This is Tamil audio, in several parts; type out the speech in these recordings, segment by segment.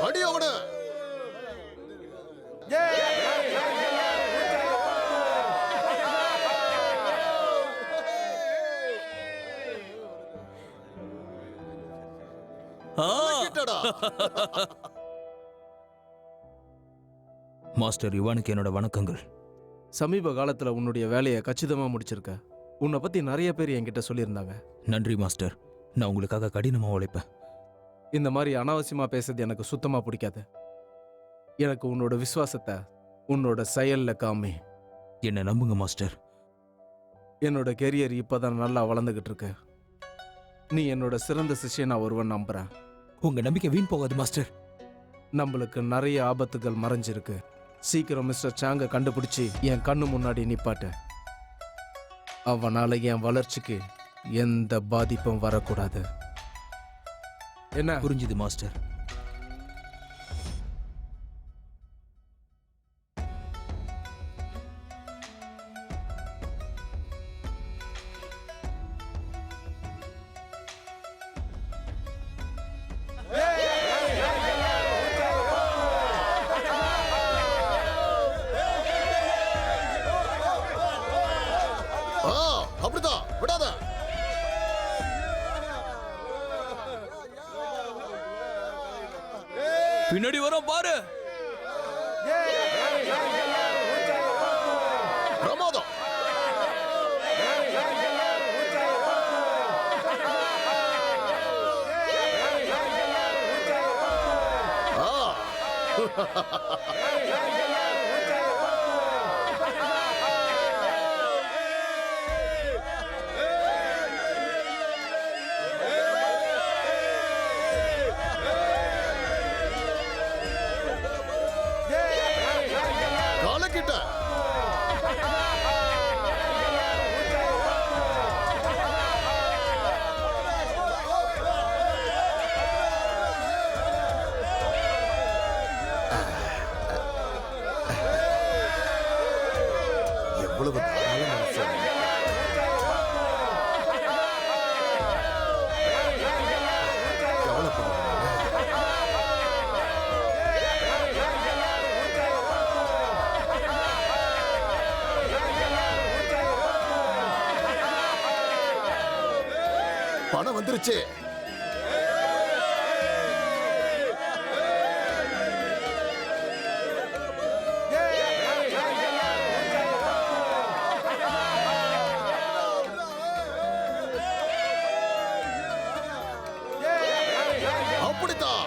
அடி அவன. மாஸ்டர் இவானுக்கு என்னோட வணக்கங்கள். சமீப காலத்துல உன்னுடைய வேலையை கச்சிதமா முடிச்சிருக்க. உன்னை பத்தி நிறைய பேர் என்கிட்ட சொல்லியிருந்தாங்க. நன்றி மாஸ்டர். நான் உங்களுக்காக கடினமா உழைப்பேன். இந்த மாதிரி அனாவசியமா பேசுறது எனக்கு சுத்தமா பிடிக்காது. எனக்கு உன்னோட விசுவாசத்தை உன்னோட செயல்ல காமி. என்ன நம்புங்க மாஸ்டர். என்னோட கெரியர் இப்பதான் நல்லா வளர்ந்துகிட்டு இருக்கு. நீ என்னோட சிறந்த சிஷ்யனா ஒருவன் நம்புறேன். உங்க நம்பிக்கை வீண் போகாது மாஸ்டர். நம்மளுக்கு நிறைய ஆபத்துகள் மறைஞ்சிருக்கு. சீக்கிரம் மிஸ்டர் சாங்க கண்டுபிடிச்சி என் கண்ணு முன்னாடி நிப்பாட்டு. அவனால என் வளர்ச்சிக்கு எந்த பாதிப்பும் வரக்கூடாது. என்ன? புரிஞ்சுது மாஸ்டர். அப்படிதான் விடாத. பின்னாடி வரோம் பாரு. பிரமாதம். காலக்கிட்ட எவ்வளவு தாராள மனசு. பணம் வந்துருச்சு. அப்படித்தான்.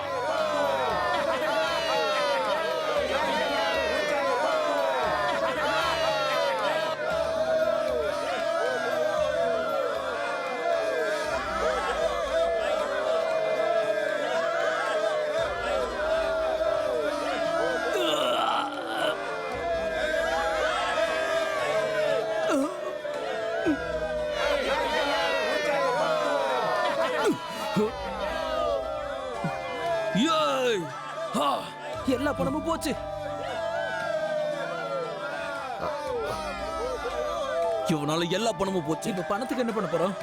எல்லா பணமும் போச்சு. இவனால எல்லா பணமும் போச்சு. இப்ப பணத்துக்கு என்ன பண்ண போறோம்?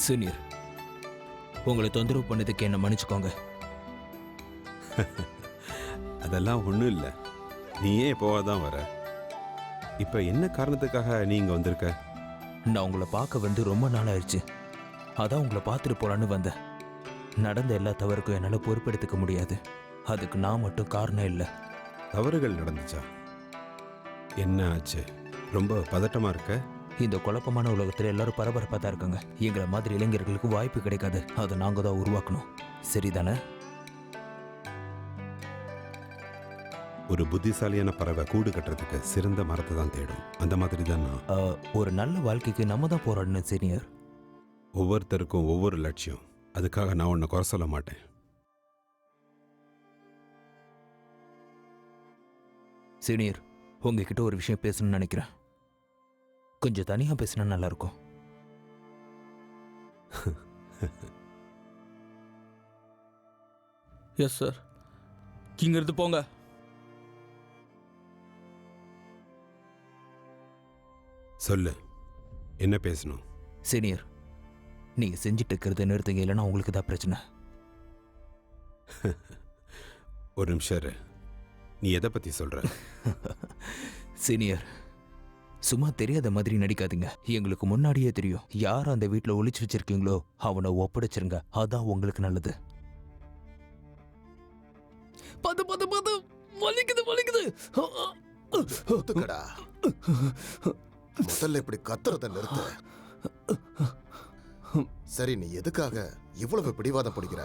சீனியர், உங்களை தொந்தரவு பண்ணதுக்கு என்ன மன்னிச்சுக்கோங்க. அதெல்லாம் ஒன்றும் இல்லை. நீயே போவாதான் வர. இப்போ என்ன காரணத்துக்காக நீ இங்கே வந்திருக்க? நான் உங்களை பார்க்க வந்து ரொம்ப நாள் ஆயிடுச்சு. அதான் உங்களை பார்த்துட்டு போலான்னு வந்தேன். நடந்த எல்லா தவறுக்கும் என்னால் பொறுப்பெடுத்துக்க முடியாது. அதுக்கு நான் மட்டும் காரணம் இல்லை. தவறுகள் நடந்துச்சா? என்ன ஆச்சு? ரொம்ப பதட்டமாக இருக்க? இந்த குழப்பமான உலகத்துல எல்லாரும் பரபரப்பா தான் இருக்காங்க. எங்களை மாதிரி இளைஞர்களுக்கு வாய்ப்பு கிடைக்காது. அதை நாங்க தான் உருவாக்கணும். சரிதானே? ஒரு புத்திசாலியான பறவை கூடு கட்டுறதுக்கு சிறந்த மரத்தை தான் தேடும். அந்த மாதிரி தான் நான். ஒரு நல்ல வாழ்க்கைக்கு நம்ம தான் போராடணும் சீனியர். ஒவ்வொருத்தருக்கும் ஒவ்வொரு லட்சியம். அதுக்காக நான் உன்னை குறை சொல்ல மாட்டேன். சீனியர், உங்ககிட்ட ஒரு விஷயம் பேசணும்னு நினைக்கிறேன். கொஞ்சம் தனியா பேசினா நல்லா இருக்கும். Yes sir. இங்க இருந்து போங்க. சொல்லு, என்ன பேசணும்? சீனியர், நீங்க செஞ்சுட்டு இருக்கிறத நிறுத்துங்க, இல்லைன்னா உங்களுக்கு தான் பிரச்சனை. ஒரு நிமிஷம் இரு. நீ எதை பத்தி சொல்ற? சீனியர், சும்மா தெரியாத மாதிரி நடிக்காதீங்க. எங்களுக்கு முன்னாடியே தெரியும். யார் அந்த வீட்டில் ஒளிச்சு வச்சிருக்கீங்களோ அவனை ஒப்படைச்சிருங்க. அதான் உங்களுக்கு நல்லது. பது பது பது வலிக்குது வலிக்குது. ஒத்துக்கடா. முதல்ல இப்படி கத்துறத நிறுத்த. சரி, நீ எதுக்காக இவ்வளவு பிடிவாதம் பிடிக்கிற?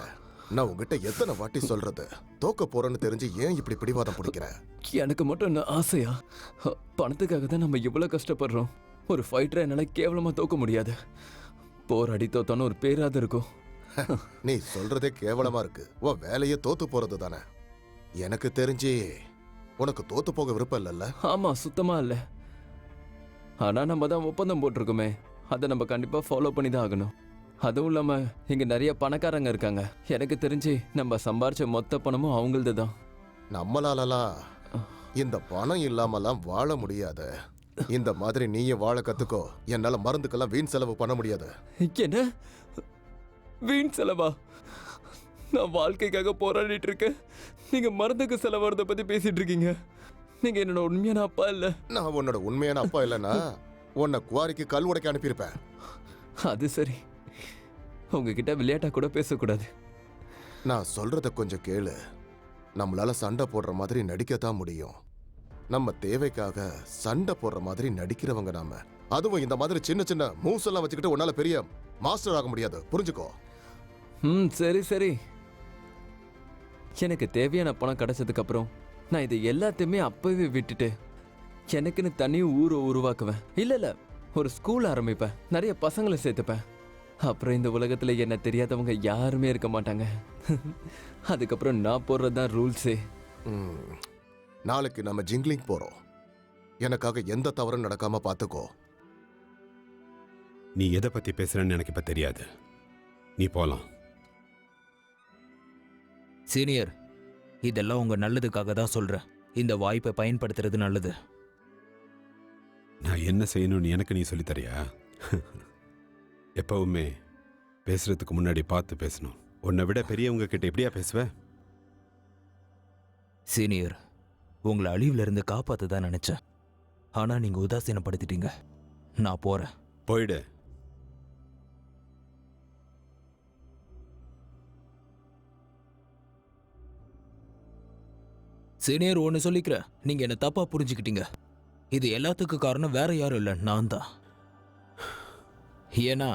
நான் உங்ககிட்ட எத்தனை வாட்டி சொல்றது, தோக்க போறேன்னு தெரிஞ்சு ஏன் இப்படி பிடிவாதம் பிடிக்கிற? எனக்கு மட்டும் என்ன ஆசையா? பணத்துக்காக தான் நம்ம இவ்வளவு கஷ்டப்படுறோம். ஒரு ஃபைட்டரை என்னால கேவலமா தோக்க முடியாது. போராடி தோத்தான்னு ஒரு பேராது இருக்கும். நீ சொல்றதே கேவலமா இருக்கு. உன் வேலையே தோத்து போறது தானே. எனக்கு தெரிஞ்சு உனக்கு தோத்து போக விருப்பம் இல்லைல்ல? ஆமா, சுத்தமா இல்ல. ஆனா நம்ம தான் ஒப்பந்தம் போட்டிருக்கோமே, அதை நம்ம கண்டிப்பா ஃபாலோ பண்ணி தான் ஆகணும். அதுவும் இல்லாம இங்க நிறைய பணக்காரங்க இருக்காங்க. எனக்கு தெரிஞ்சு நம்ம சம்பாரிச்ச மொத்த பணமும் அவங்களது தான். நம்மளாலலாம் இந்த பணம் இல்லாமலாம் வாழ முடியாது. இந்த மாதிரி நீயும் வாழ கத்துக்கோ. என்னால மருந்துக்கெல்லாம் வீண் செலவு பண்ண முடியாது. என்ன வீண் செலவா? நான் வாழ்க்கைக்காக போராடிட்டு இருக்கேன். நீங்க மருந்துக்கு செலவாறத பத்தி பேசிட்டு இருக்கீங்க. நீங்க என்னோட உண்மையான அப்பா இல்ல. நான் உன்னோட உண்மையான அப்பா இல்லைன்னா உன்னை குவாரிக்கு கல் உடைக்க அனுப்பியிருப்பேன். அது சரி, உங்ககிட்ட விளையாட்டா கூட பேசக்கூடாது. நான் சொல்றத கொஞ்சம் கேளு. நம்மளால சண்டை போடுற மாதிரி நடிக்கத்தான் முடியும். நம்ம தேவைக்காக சண்டை போடுற மாதிரி நடிக்கிறவங்க நாம. அதுவும் இந்த மாதிரி சின்ன சின்ன மூவ்ஸ் எல்லாம் வச்சுக்கிட்டு உன்னால பெரிய மாஸ்டர் ஆக முடியாது. புரிஞ்சுக்கோ. சரி சரி. எனக்கு தேவையான பணம் கிடைச்சதுக்கு அப்புறம் நான் இது எல்லாத்தையுமே அப்பவே விட்டுட்டு எனக்குன்னு தனி ஊரை உருவாக்குவேன். இல்ல இல்ல, ஒரு ஸ்கூல் ஆரம்பிப்பேன். நிறைய பசங்களை சேர்த்துப்பேன். அப்புறம் இந்த உலகத்துல என்ன தெரியாதவங்க யாருமே இருக்க மாட்டாங்க. அதுக்கப்புறம் நான் போடுறதுதான் ரூல்ஸே. நாளைக்கு நம்ம ஜிங்லிங் போறோம். எனக்காக எந்த தவறும் நடக்காம பாத்துக்கோ. நீ எதை பத்தி பேசுறன்னு எனக்கு இப்ப தெரியாது. நீ போலாம். சீனியர், இதெல்லாம் உங்க நல்லதுக்காக தான் சொல்றேன். இந்த வாய்ப்பை பயன்படுத்துறது நல்லது. நான் என்ன செய்யணும்னு எனக்கு நீ சொல்லித் தரியா? எப்பவுமே பேசுறதுக்கு முன்னாடி பார்த்து பேசணும். உன்னை விட பெரியவங்க கிட்ட எப்படியா பேசுவ? சீனியர், உங்களை அழிவுல இருந்து காப்பாத்த தான் நினைச்சேன். ஆனா நீங்க உதாசீனப்படுத்திட்டீங்க. நான் போறேன். போயிடு. சீனியர், ஒன்று சொல்லிக்கிறேன். நீங்க என்ன தப்பா புரிஞ்சுக்கிட்டீங்க. இது எல்லாத்துக்கும் காரணம் வேற யாரும் இல்லை, நான் தான். ஏன்னா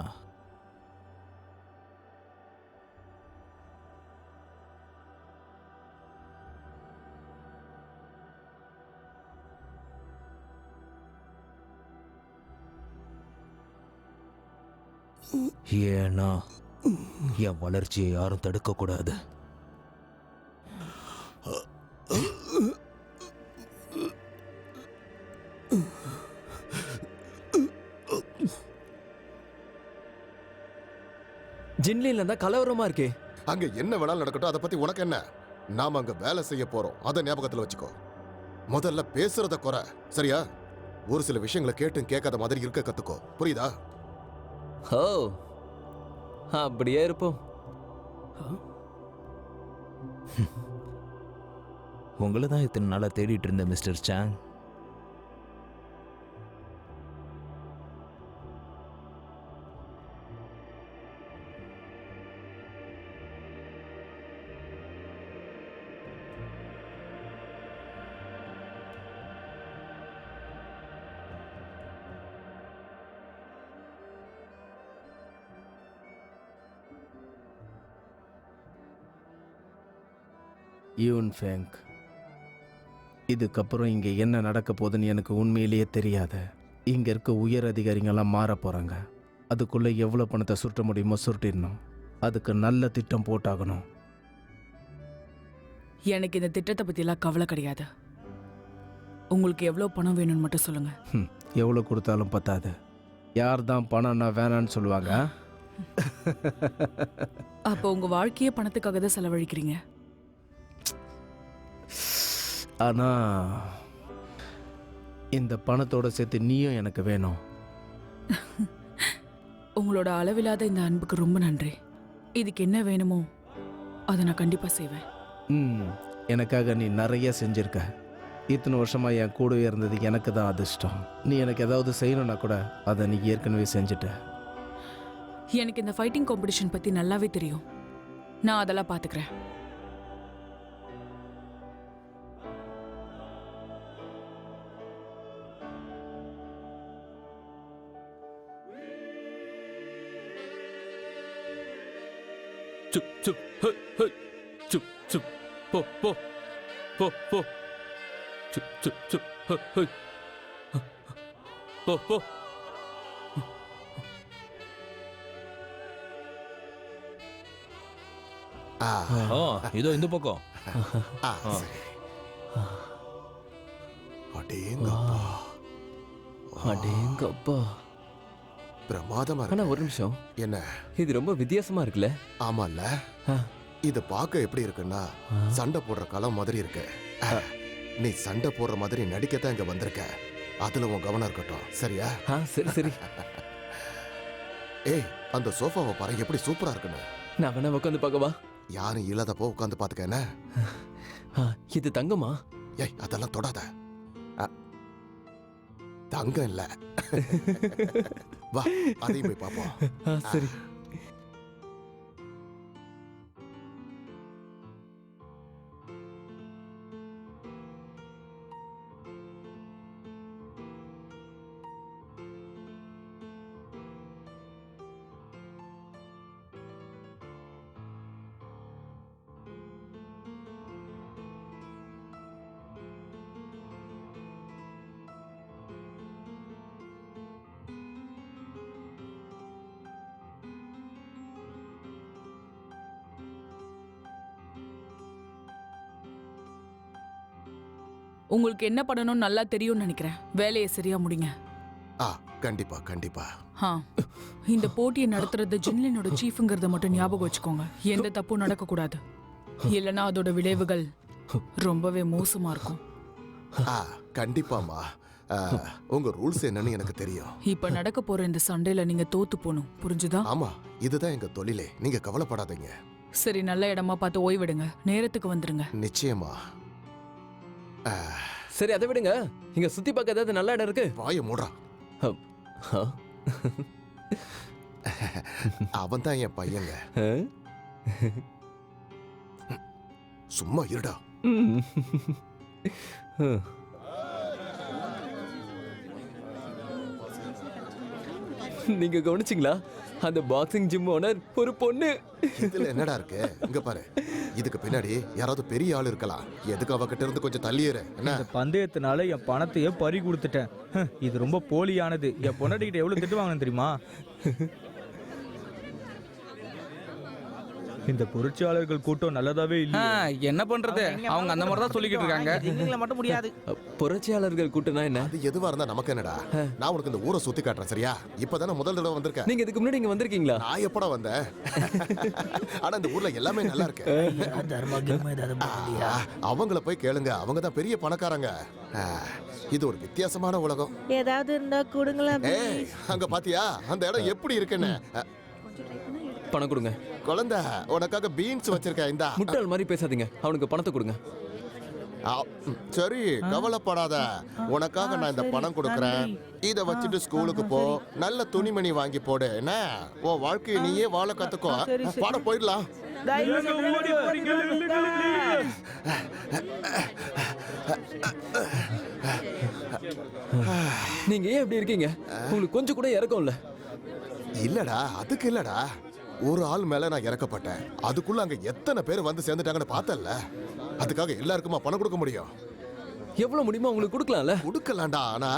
என் வளர்ச்சியை யாரும் தடுக்க கூடாது. ஜின்லில தான் கலவரமா இருக்கே. அங்க என்ன வேணாலும் நடக்கட்டும், அதை பத்தி உனக்கு என்ன? நாம அங்க வேலை செய்ய போறோம். அதை ஞாபகத்துல வச்சுக்கோ. முதல்ல பேசுறத குறை, சரியா? ஒரு சில விஷயங்களை கேட்டும் கேட்காத மாதிரி இருக்க கத்துக்கோ. புரியுதா? ஓ, அப்படியே இருப்போம். உங்களை தான் இத்தனை நாளா தேடிட்டு இருந்த மிஸ்டர் சாங். யூன் ஃபேங், இதுக்கப்புறம் இங்கே என்ன நடக்க போகுதுன்னு எனக்கு உண்மையிலேயே தெரியாது. இங்கே இருக்க உயர் அதிகாரிங்கெல்லாம் மாற போகிறாங்க. அதுக்குள்ளே எவ்வளோ பணத்தை சுருட்ட முடியுமோ சுருட்டிடணும். அதுக்கு நல்ல திட்டம் போட்டாகணும். எனக்கு இந்த திட்டத்தை பற்றிலாம் கவலை கிடையாது. உங்களுக்கு எவ்வளோ பணம் வேணும்னு மட்டும் சொல்லுங்க. எவ்வளோ கொடுத்தாலும் பத்தாது. யார் தான் பணம்னா வேணான்னு சொல்லுவாங்க? அப்போ உங்க வாழ்க்கையே பணத்துக்காக தான் செலவழிக்கிறீங்க. ஆனால் இந்த பணத்தோட சேர்த்து நீயும் எனக்கு வேணும். உங்களோட அளவில்லாத இந்த அன்புக்கு ரொம்ப நன்றி. இதுக்கு என்ன வேணுமோ அதை நான் கண்டிப்பாக செய்வேன். எனக்காக நீ நிறைய செஞ்சிருக்க. இத்தனை வருஷமா என் கூடவே இருந்தது எனக்கு தான் அதிர்ஷ்டம். நீ எனக்கு ஏதாவது செய்யணும்னா கூட அதை நீ ஏற்கனவே செஞ்சுட்ட. எனக்கு இந்த ஃபைட்டிங் காம்படிஷன் பற்றி நல்லாவே தெரியும். நான் அதெல்லாம் பார்த்துக்கிறேன். சுப் சுப் ஹை ஹை சுப் சுப் போ போ போ போ சுப் சுப் சுப் ஹை ஹை போ போ. ஆ, இதோ இந்த பக்கம். ஆ, சரி. அடேங்கப்பா. அடேங்கப்பா. பிரமாதமா ஆனா இருக்கு. ஒரு நிமிஷம், என்ன? இது ரொம்ப வித்தியாசமா இருக்குல்ல? ஆமால்ல, ஆ. இது பார்க்க எப்படி இருக்குன்னா சண்டை போடுற களம் மாதிரி இருக்கு. நீ சண்டை போடுற மாதிரி நடிக்கத்தான் இங்க வந்திருக்க. அதுல உன் கவனம் இருக்கட்டும், சரியா? சரி சரி. ஏய், அந்த சோஃபாவை பாரு, எப்படி சூப்பரா இருக்குன்னு. நான் வேணா உட்காந்து பார்க்கவா? யாரும் இல்லாதப்போ உட்காந்து பாத்துக்க என்ன? இது தங்கமா? ஏய், அதெல்லாம் தொடாத. அ, தங்கம் இல்ல. வா, அதையும் போய் பாப்போம். சரி. உங்களுக்கு என்ன பண்ணணும்னு நல்லா தெரியும்னு நினைக்கிறேன். வேலையை சரியா முடிங்க. ஆ, கண்டிப்பா கண்டிப்பா. இந்த போட்டியை நடத்துறது ஜின்லினோட சீஃப்ங்கிறத மட்டும் ஞாபகம் வச்சுக்கோங்க. எந்த தப்பும் நடக்கக்கூடாது. இல்லைன்னா அதோட விளைவுகள் ரொம்பவே மோசமா இருக்கும். ஆ, கண்டிப்பாமா. உங்க ரூல்ஸ் என்னன்னு எனக்கு தெரியும். இப்ப நடக்க போற இந்த சண்டையில நீங்க தோத்து போகணும், புரிஞ்சுதா? ஆமா, இதுதான் எங்க தொழிலே. நீங்க கவலைப்படாதீங்க. சரி, நல்ல இடமா பார்த்து ஓய்விடுங்க. நேரத்துக்கு வந்துருங்க. நிச்சயமா. சரி, அதை விடுங்க. இங்க சுத்தி பார்க்க ஏதாவது நல்ல இடம் இருக்கு? வாய மூடா. அவன் தான் என் பையங்க. சும்மா இருடா. நீங்க கவனிச்சிங்களா? அந்த பாக்ஸிங் ஜிம் ஓனர் ஒரு பொண்ணு. இதுல என்னடா இருக்கு? இங்க பாரு, இதுக்கு பின்னாடி யாராவது பெரிய ஆள் இருக்கலாம். எதுக்கு அவகிட்ட இருந்து கொஞ்சம் தள்ளியேற. என்ன? இந்த பந்தயத்தினால என் பணத்தையே பறி கொடுத்துட்டேன். இது ரொம்ப போலியானது. என் பொண்டாட்டிகிட்ட எவ்வளவு திட்டு வாங்கணும் தெரியுமா? இந்த புரட்சியாளர்கள் கூட்டம் நல்லதாவே இல்ல. என்ன பண்றது? அவங்க அந்த மாதிரி தான் சொல்லிக்கிட்டு இருக்காங்க. எங்களை மட்டும் முடியாது. புரட்சியாளர்கள் கூட்டம்னா என்ன? அது எதுவா இருந்தா நமக்கு என்னடா? நான் உனக்கு இந்த ஊரை சுத்தி காட்டுறேன், சரியா? இப்பதானே முதல் தடவை வந்திருக்கேன். நீங்க இதுக்கு முன்னாடி இங்க வந்திருக்கீங்களா? நான் எப்படா வந்தேன்? ஆனா இந்த ஊர்ல எல்லாமே நல்லா இருக்கு. அவங்கள போய் கேளுங்க, அவங்க தான் பெரிய பணக்காரங்க. இது ஒரு வித்தியாசமான உலகம். ஏதாவது இருந்தா கொடுங்களேன். ஏய், அங்க பாத்தியா அந்த இடம் எப்படி இருக்குன்னு? பணம் கொடுங்க. குழந்தை, உனக்காக பீன்ஸ் வச்சிருக்கேன். இந்தா. முட்டாள் மாதிரி பேசாதீங்க. அவனுக்கு பணத்தை கொடுங்க. சரி, கவலைப்படாத. உனக்காக நான் இந்த பணம் கொடுக்கறேன். இத வச்சுட்டு ஸ்கூலுக்கு போ. நல்ல துணிமணி வாங்கி போடு. என்ன, உன் வாழ்க்கையை நீயே வாழ கத்துக்கோ. பாட போயிடலாம். நீங்க ஏன் இப்படி இருக்கீங்க? உங்களுக்கு கொஞ்சம் கூட இறக்கம் இல்ல? இல்லடா, அதுக்கு இல்லடா. ஒரு ஆள் மேல நான் இறக்கப்பட்டேன். அதுக்குள்ள அங்க எத்தனை பேர் வந்து சேர்ந்துட்டாங்கன்னு பார்த்தல்ல. அதுக்காக எல்லாருக்குமா பணம் கொடுக்க முடியும்? எவ்வளவு முடியுமோ உங்களுக்கு கொடுக்கலாம்ல. கொடுக்கலாம்டா, ஆனா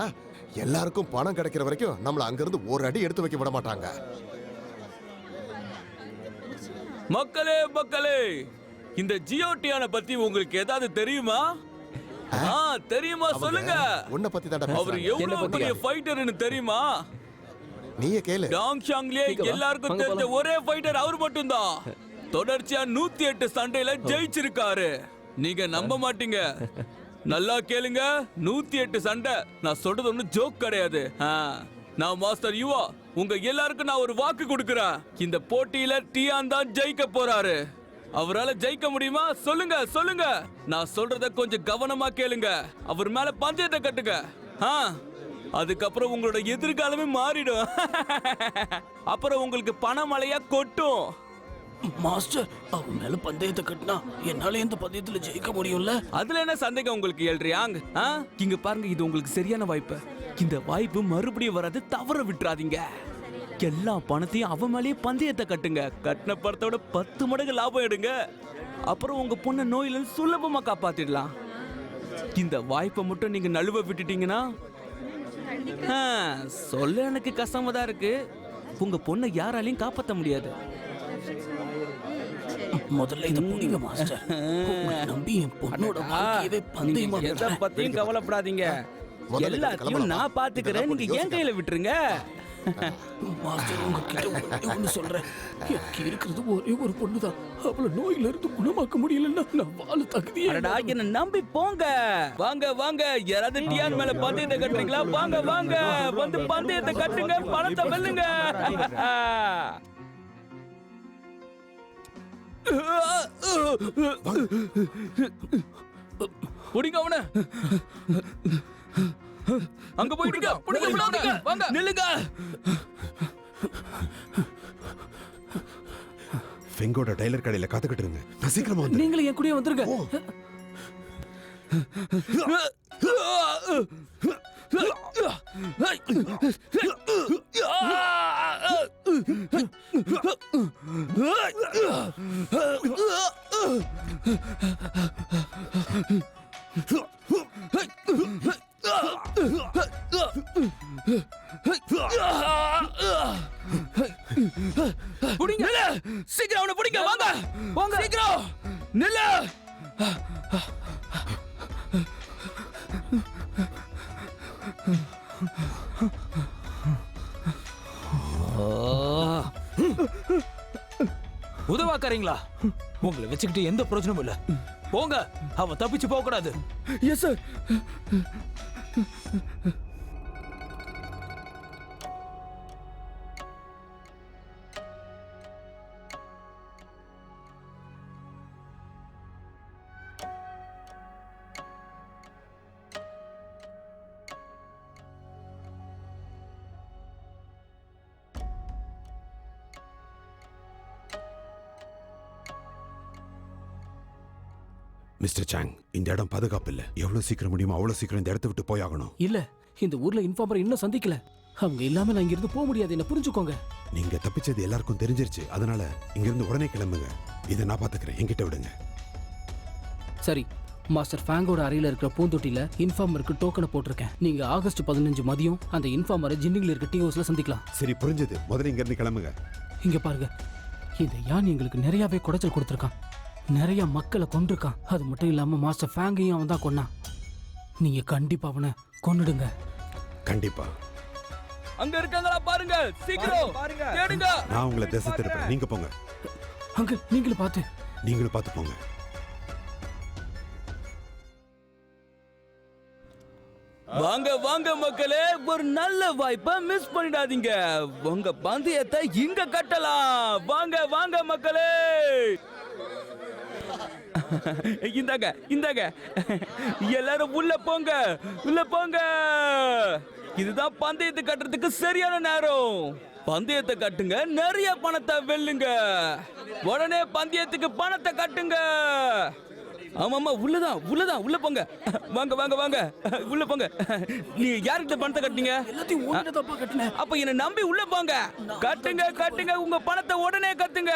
எல்லாருக்கும் பணம் கிடைக்கிற வரைக்கும் நம்மள அங்கிருந்து ஒரு அடி எடுத்து வைக்க விட மாட்டாங்க. மக்களே மக்களே, இந்த ஜியோடியான பத்தி உங்களுக்கு ஏதாவது தெரியுமா? தெரியுமா சொல்லுங்க. உன்னை பத்தி தான் அவர் எவ்வளவு பெரிய ஃபைட்டர்னு தெரியுமா? நீயே கேளு. டாங் ஷாங்லே எல்லாருக்கும் தெரிஞ்ச ஒரே ஃபைட்டர் அவர் மட்டும்தான். தொடர்ச்சியா 108 சண்டையில ஜெயிச்சிருக்காரு. நீங்க நம்ப மாட்டீங்க. நல்லா கேளுங்க, 108 சண்டை. நான் சொல்றது ஒன்னும் ஜோக் கிடையாது. நான் மாஸ்டர் யுவா, உங்க எல்லாருக்கும் நான் ஒரு வாக்கு கொடுக்கிறேன். இந்த போட்டியில டியான் தான் ஜெயிக்க போறாரு. அவரால ஜெயிக்க முடியுமா? சொல்லுங்க சொல்லுங்க. நான் சொல்றத கொஞ்சம் கவனமா கேளுங்க. அவர் மேல பந்தயத்தை கட்டுங்க. அதுக்கப்புறம் உங்களோட எதிர்காலமே மாறிடும். அப்புறம் உங்களுக்கு பணமழையா கொட்டும். மாஸ்டர், அவன் மேல பந்தயத்தை கட்டினா என்னால எந்த பந்தயத்துல ஜெயிக்க முடியும்ல? அதுல என்ன சந்தேகம் உங்களுக்கு ஏழ்றியாங்க? இங்க பாருங்க, இது உங்களுக்கு சரியான வாய்ப்பு. இந்த வாய்ப்பு மறுபடியும் வராது, தவற விட்டுறாதீங்க. எல்லா பணத்தையும் அவன் மேலேயே பந்தயத்தை கட்டுங்க. கட்டின பணத்தோட 10 மடங்கு லாபம் எடுங்க. அப்புறம் உங்க பொண்ணை நோயில சுலபமா காப்பாத்திடலாம். இந்த வாய்ப்பை மட்டும் நீங்க நழுவ விட்டுட்டீங்கன்னா, சொல்ல எனக்கு கஷ்டமா தான் இருக்கு, உங்க பொண்ணை யாராலையும் காப்பாற்ற முடியாது. முதல்ல இத புடிங்க மாஸ்டர். நம்பி என் பொண்ணோட வாழ்க்கையவே பந்தயமா எதை பத்தியும் கவலைப்படாதீங்க. எல்லாத்தையும் நான் பாத்துக்கிறேன். நீங்க என் கையில விட்டுருங்க. மாஸ்டர், உங்ககிட்ட ஒண்ணு சொல்றேன். எனக்கு இருக்கிறது ஒரே ஒரு பொண்ணுதான். அவளை நோயில இருந்து குணமாக்க முடியலன்னா நான் வாழ தகுதியே. என்ன நம்பி போங்க. வாங்க வாங்க, யாராவது டியான் மேல பந்தயத்தை கட்டுறீங்களா? வாங்க வாங்க, வந்து பந்தயத்தை கட்டுங்க, பணத்தை வெல்லுங்க. புடிங்க அவன. அங்க போயிடுங்க. புடிங்க. வாங்க நில்லுங்க. ஃபெங்கோட டைலர் கடையில காத்துக்கிட்டு இருங்க. நான் சீக்கிரமா வந்து. நீங்களும் என் கூடயே வந்துருங்க. புடிங்க. சீக்கிரம் அவனை புடிங்க. வாங்க வாங்க, சீக்கிரம் நில்லு. உதவாக்காரீங்களா? உங்களை வச்சுக்கிட்டு எந்த பிரயோஜனமும் இல்ல. போங்க, அவன் தப்பிச்சு போக கூடாது. Yes sir. மிஸ்டர் சாங், இந்த இடம் பாதுகாப்பு இல்ல. எவ்வளவு சீக்கிரம் முடியுமோ அவ்வளவு சீக்கிரம் இந்த இடத்தை விட்டு போயாகணும். இல்ல, இந்த ஊர்ல இன்ஃபார்மர் இன்னும் சந்திக்கல. அவங்க இல்லாம நான் இங்கிருந்து போக முடியாது. என்ன புரிஞ்சுக்கோங்க. நீங்க தப்பிச்சது எல்லாருக்கும் தெரிஞ்சிருச்சு. அதனால இங்கிருந்து உடனே கிளம்புங்க. இதை நான் பாத்துக்கிறேன், என்கிட்ட விடுங்க. சரி, மாஸ்டர் ஃபேங்கோட அறையில இருக்கிற பூந்தொட்டில இன்ஃபார்மருக்கு டோக்கனை போட்டிருக்கேன். நீங்க ஆகஸ்ட் 15 மதியம் அந்த இன்ஃபார்மரை ஜின்னிங்ல இருக்க டீ ஹவுஸ்ல சந்திக்கலாம். சரி, புரிஞ்சது. முதல்ல இங்க இருந்து கிளம்புங்க. இங்க பாருங்க, இந்த யான் எங்களுக்கு நிறையவே குடைச்சல் கொடுத்துருக்கான். நிறைய மக்களை கொண்டிருக்கான். அது மட்டும் இல்லாம மாஸ்டர் ஃபேங்கையும் அவன் தான் கொன்னான். நீங்க கண்டிப்பா அவனை கொன்னுடுங்க. கண்டிப்பா. அங்க இருக்காங்களா பாருங்க, சீக்கிரம் தேடுங்க. நான் உங்களை திசை திருப்பேன், நீங்க போங்க. அங்கிள், நீங்களும் பார்த்து போங்க. வாங்க வாங்க மக்களே, ஒரு நல்ல வாய்ப்பை மிஸ் பண்ணிடாதீங்க. உங்க பந்தயத்தை இங்க கட்டலாம். வாங்க வாங்க மக்களே. இந்தாங்க இந்தாங்க, எல்லாரும் உள்ள போங்க, உள்ள போங்க. இதுதான் பந்தயத்தை கட்டுறதுக்கு சரியான நேரம். பந்தயத்தை கட்டுங்க, நிறைய பணத்தை வெல்லுங்க. உடனே பந்தயத்துக்கு பணத்தை கட்டுங்க. ஆமாமா, உள்ளதான் உள்ள போங்க. வாங்க வாங்க வாங்க, உள்ள போங்க. நீ யார்கிட்ட பணத்தை கட்டினீங்க? அப்ப என்ன நம்பி உள்ள போங்க. கட்டுங்க கட்டுங்க, உங்க பணத்தை உடனே கட்டுங்க.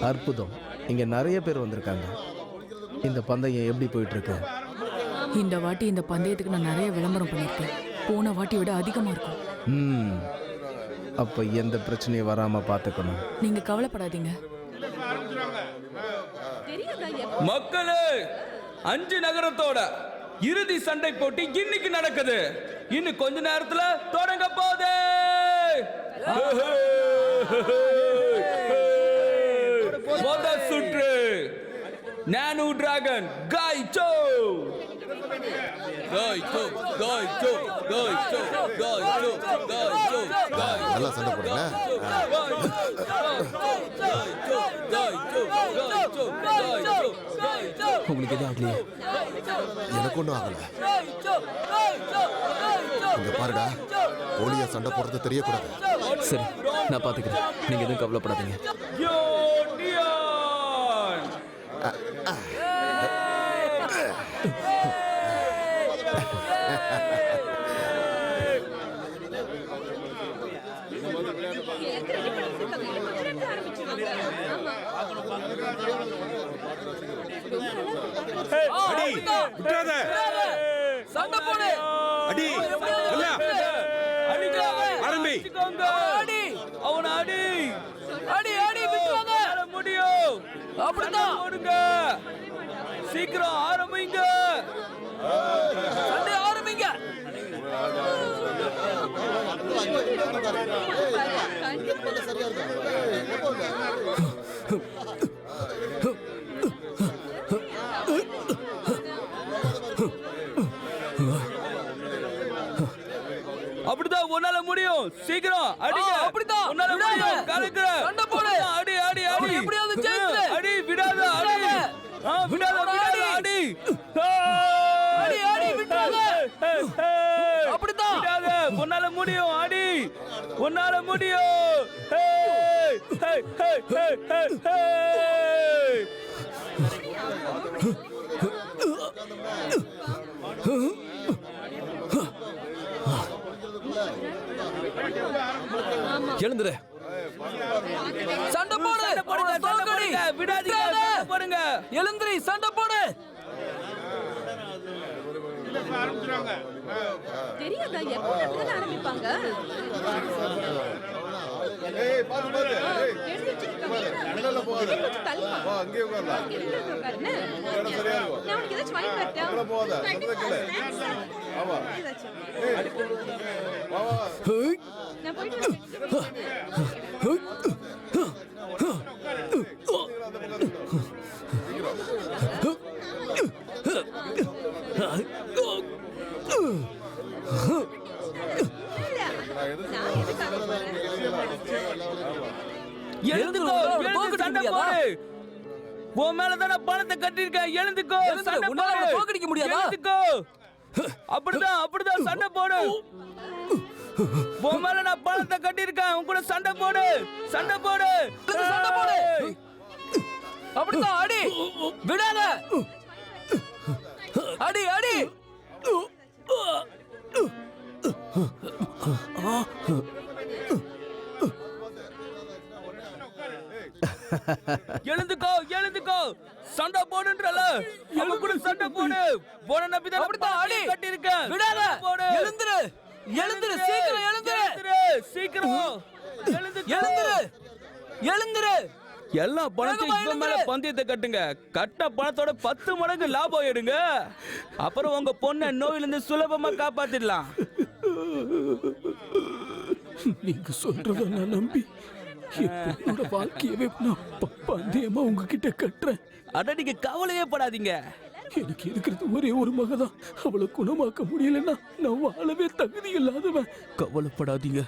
அற்புதம். இங்க நிறைய பேர் வந்திருக்காங்க. இந்த பந்தயம் எப்படி போயிட்டு இருக்கு? இந்த வாட்டி இந்த பந்தயத்துக்கு நான் நிறைய விளம்பரம் பண்ணியிருக்கேன். போன வாட்டி விட அதிகமா இருக்கும். அப்ப எந்த பிரச்சனையும் வராம பாத்துக்கணும். நீங்க கவலைப்படாதீங்க. மக்களே, 5 நகரத்தோட இறுதி சண்டை போட்டி இன்னைக்கு நடக்குது. இன்னும் கொஞ்ச நேரத்துல தொடங்க போகுது. முதல் சுற்று நானு டிராகன் காய்ச்சோ காய்ச்சோ காய்ச்சோ காய்ச்சோ காய்ச்சோ காய்ச்சோ நல்லா சண்டை போடுங்க. உங்களுக்கு எதுவும் ஆகலையே? எனக்கு ஒன்றும் ஆகல. இங்க பாருடா, போலியா சண்டை போடுறது தெரியக்கூடாது. சரி, நான் பாத்துக்கிறேன். நீங்க எதுவும் கவலைப்படாதீங்க. அடி விட்டாத. சண்டை போடு. அடி இல்ல அடிங்க. ஆரம்பி. அடி. அவன அடி. அடி அடி விட்டுறாத. முடியும். அப்படிதான் போடுங்க. சீக்கிரம் ஆரம்பிங்க. சண்டை ஆரம்பிங்க. அப்படிதான் உன்னால முடியும். சீக்கிரம் அடிங்க. அப்படிதான் உன்னால முடியும். கலக்குற சண்டை போடு. அடி அடி அடி. எப்படியாவது ஜெயிச்சு. அடி விடாத. அடி விடாத விடாத. அடி அடி அடி விடாத. அப்படிதான் விடாத. உன்னால முடியும். அடி உன்னால முடியும். ஹே ஹே ஹே ஹே ஹே. எழுந்துரு. சண்டை போடு. விடாதீங்க. சண்டை போடுங்க. எழுந்திரி. சண்டை போடு. தெரியாதா எப்போ ஆரம்பிப்பாங்க? எழுந்துக்கோ. சண்டை போடு. உன் மேலதான பணத்தை கட்டிருக்கேன். எழுந்துக்கோ. தோக்கடிக்க முடியாதா? எழுந்துக்கோ. அப்படிதான் அப்படிதான் சண்டை போடு. உன் மேல நான் பணத்தை கட்டிருக்கேன். உன் கூட சண்டை போடு. சண்டை போடு. சண்டை போடு. அப்படிதான் அடி. விடாத. அடி அடி. எழுந்துக்கோ எழுந்துக்கோ. சண்டை போடுன்றல. அவன் கூட சண்டை போடு. போன நம்பிதான் அப்படிதான் அடி கட்டிருக்கேன். விடாத. எழுந்துரு. எழுந்துரு. சீக்கிரம் எழுந்துரு. சீக்கிரம் எழுந்துரு. எழுந்துரு. எல்லா பணத்தையும் இவன் மேல பந்தயத்தை கட்டுங்க. கட்ட பணத்தோட 10 மடங்கு லாபம் எடுங்க. அப்புறம் உங்க பொண்ணை நோயிலிருந்து சுலபமா காப்பாத்திடலாம். நீங்க சொல்றத நான் நம்பி என்னோட வாழ்க்கையவே நான் பந்தயமா உங்ககிட்ட கட்டுறேன். அட நீங்க கவலையே படாதீங்க. எனக்கு இருக்கிறது ஒரே ஒரு மகதான். அவளை குணமாக்க முடியலன்னா நான் வாழவே தகுதி இல்லாதவன். கவலைப்படாதீங்க.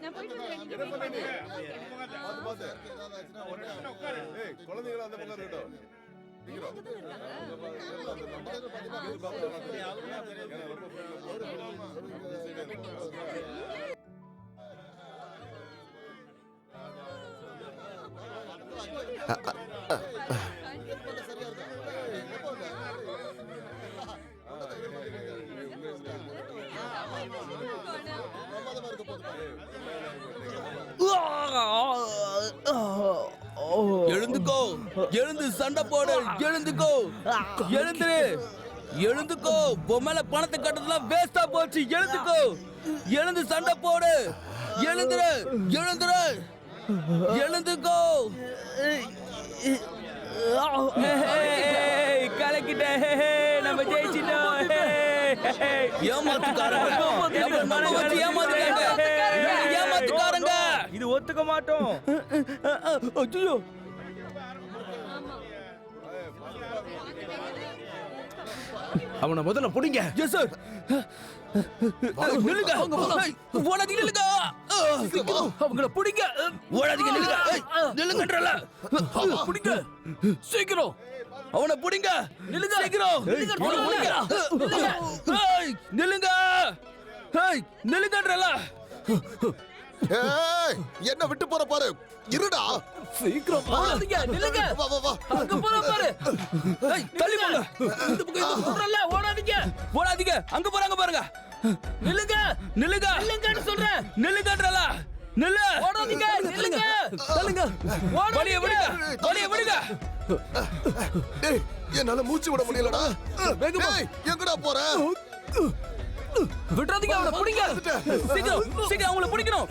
நான் போயிட்டு வந்துடுறேன். நீங்க wait பண்ணுங்க. குழந்தைங்கள அந்த பக்கம் இருக்கட்டும். எழுந்துக்கோ, எழுந்து சண்டை போடு, எழுந்துக்கோ, எழுந்துரு, எழுந்துக்கோ. பொம்மையில பணத்தை கட்டுறதுலாம் வேஸ்டா போச்சு. எழுந்துக்கோ, எழுந்து சண்டை போடு, எழுந்துரு, எழுந்துரு, எழுந்துக்கோ. கலக்கிட்ட, நம்ம ஜெயிச்சிட்டோம். ஏமாத்துக்காரங்க, இது ஒத்துக்க மாட்டோம். ஐயோ, அவனை முதல்ல புடிங்க. Yes sir. நில்லுங்க, ஓடாதீங்க, நில்லுங்க. அவங்கள பிடிங்க, ஓடாதீங்க, நில்லுங்க. நில்லுங்கன்றல, பிடிங்க சீக்கிரம். அவனை பிடிங்க, நில்லுங்க சீக்கிரம். நில்லுங்க, நில்லுங்கன்றல. ஏய், என்ன விட்டு போற பாரு. இருடா, சீக்கிரம் ஓடாதீங்க, நில்லுங்க. வா வா வா. அங்க போற பாரு. தள்ளி போங்க. இந்த பக்கம் சொல்றல, ஓடாதீங்க, ஓடாதீங்க. அங்க போறாங்க பாருங்க. நில்லுங்க, நில்லுங்க, நில்லுங்கன்னு சொல்றேன். நில்லுங்கன்றல, நில்லு. ஓடாதீங்க, நில்லுங்க. தள்ளுங்க, வலிய விடுங்க, வலிய விடுங்க. டேய், என்னால மூச்சு விட முடியலடா. டேய், எங்கடா போற? விட்டுறாதீங்க, அவனை பிடிங்க. சீக்கிரம், சீக்கிரம் அவங்கள பிடிக்கணும்.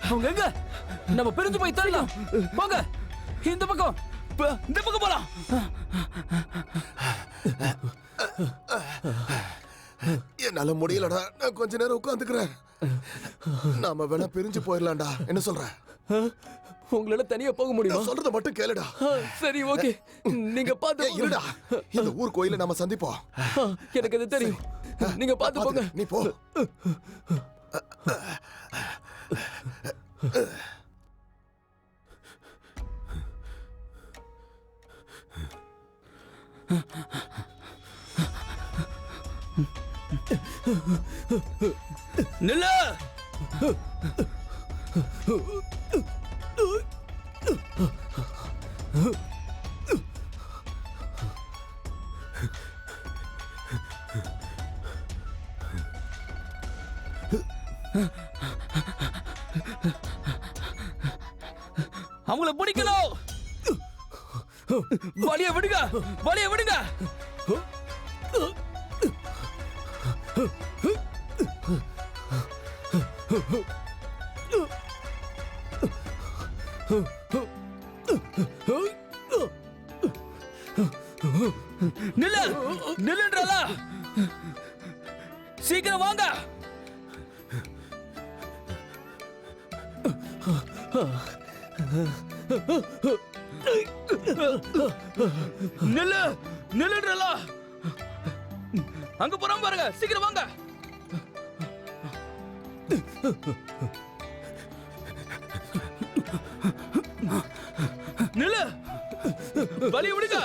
அவங்க எங்க? நம்ம பிரிஞ்சு போய் தள்ளலாம். போங்க, இந்த பக்கம், இந்த பக்கம் போலாம். என்னால முடியலடா. நான் கொஞ்ச நேரம் உட்காந்துக்கிறேன். நாம வேணா பிரிஞ்சு போயிடலாம்டா. என்ன சொல்ற? உங்களால தனியா போக முடியுமா? நான் சொல்றத மட்டும் கேளுடா. சரி, ஓகே. நீங்க பாத்து இருடா. இந்த ஊர் கோயில நாம சந்திப்போம். எனக்கு அது தெரியும். நீங்க பாத்து போங்க. நீ போ. நில்லு. அவங்கள பிடிக்கணும். வலிய விடுங்க, வலிய விடுங்க. நில்லு, நில்லுன்றல. சீக்கிரம் வாங்க. நில்லு, நில்லுன்றல. அங்க போறோம் பாருங்க. சீக்கிரம் வாங்க. நில்லு, வலிய விடுங்க.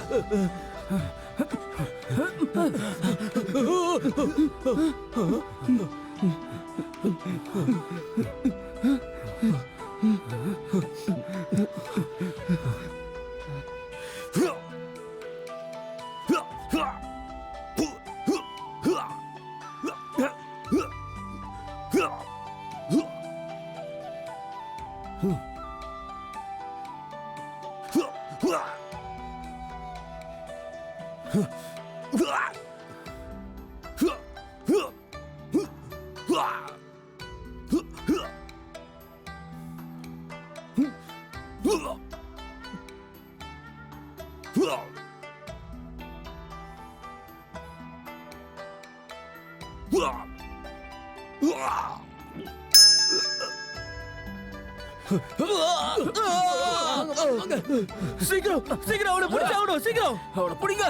சீக்கிரம் சீக்கிரம் அவனை பிடிச்சாகணும். சீக்கிரம் அவனை பிடிங்க.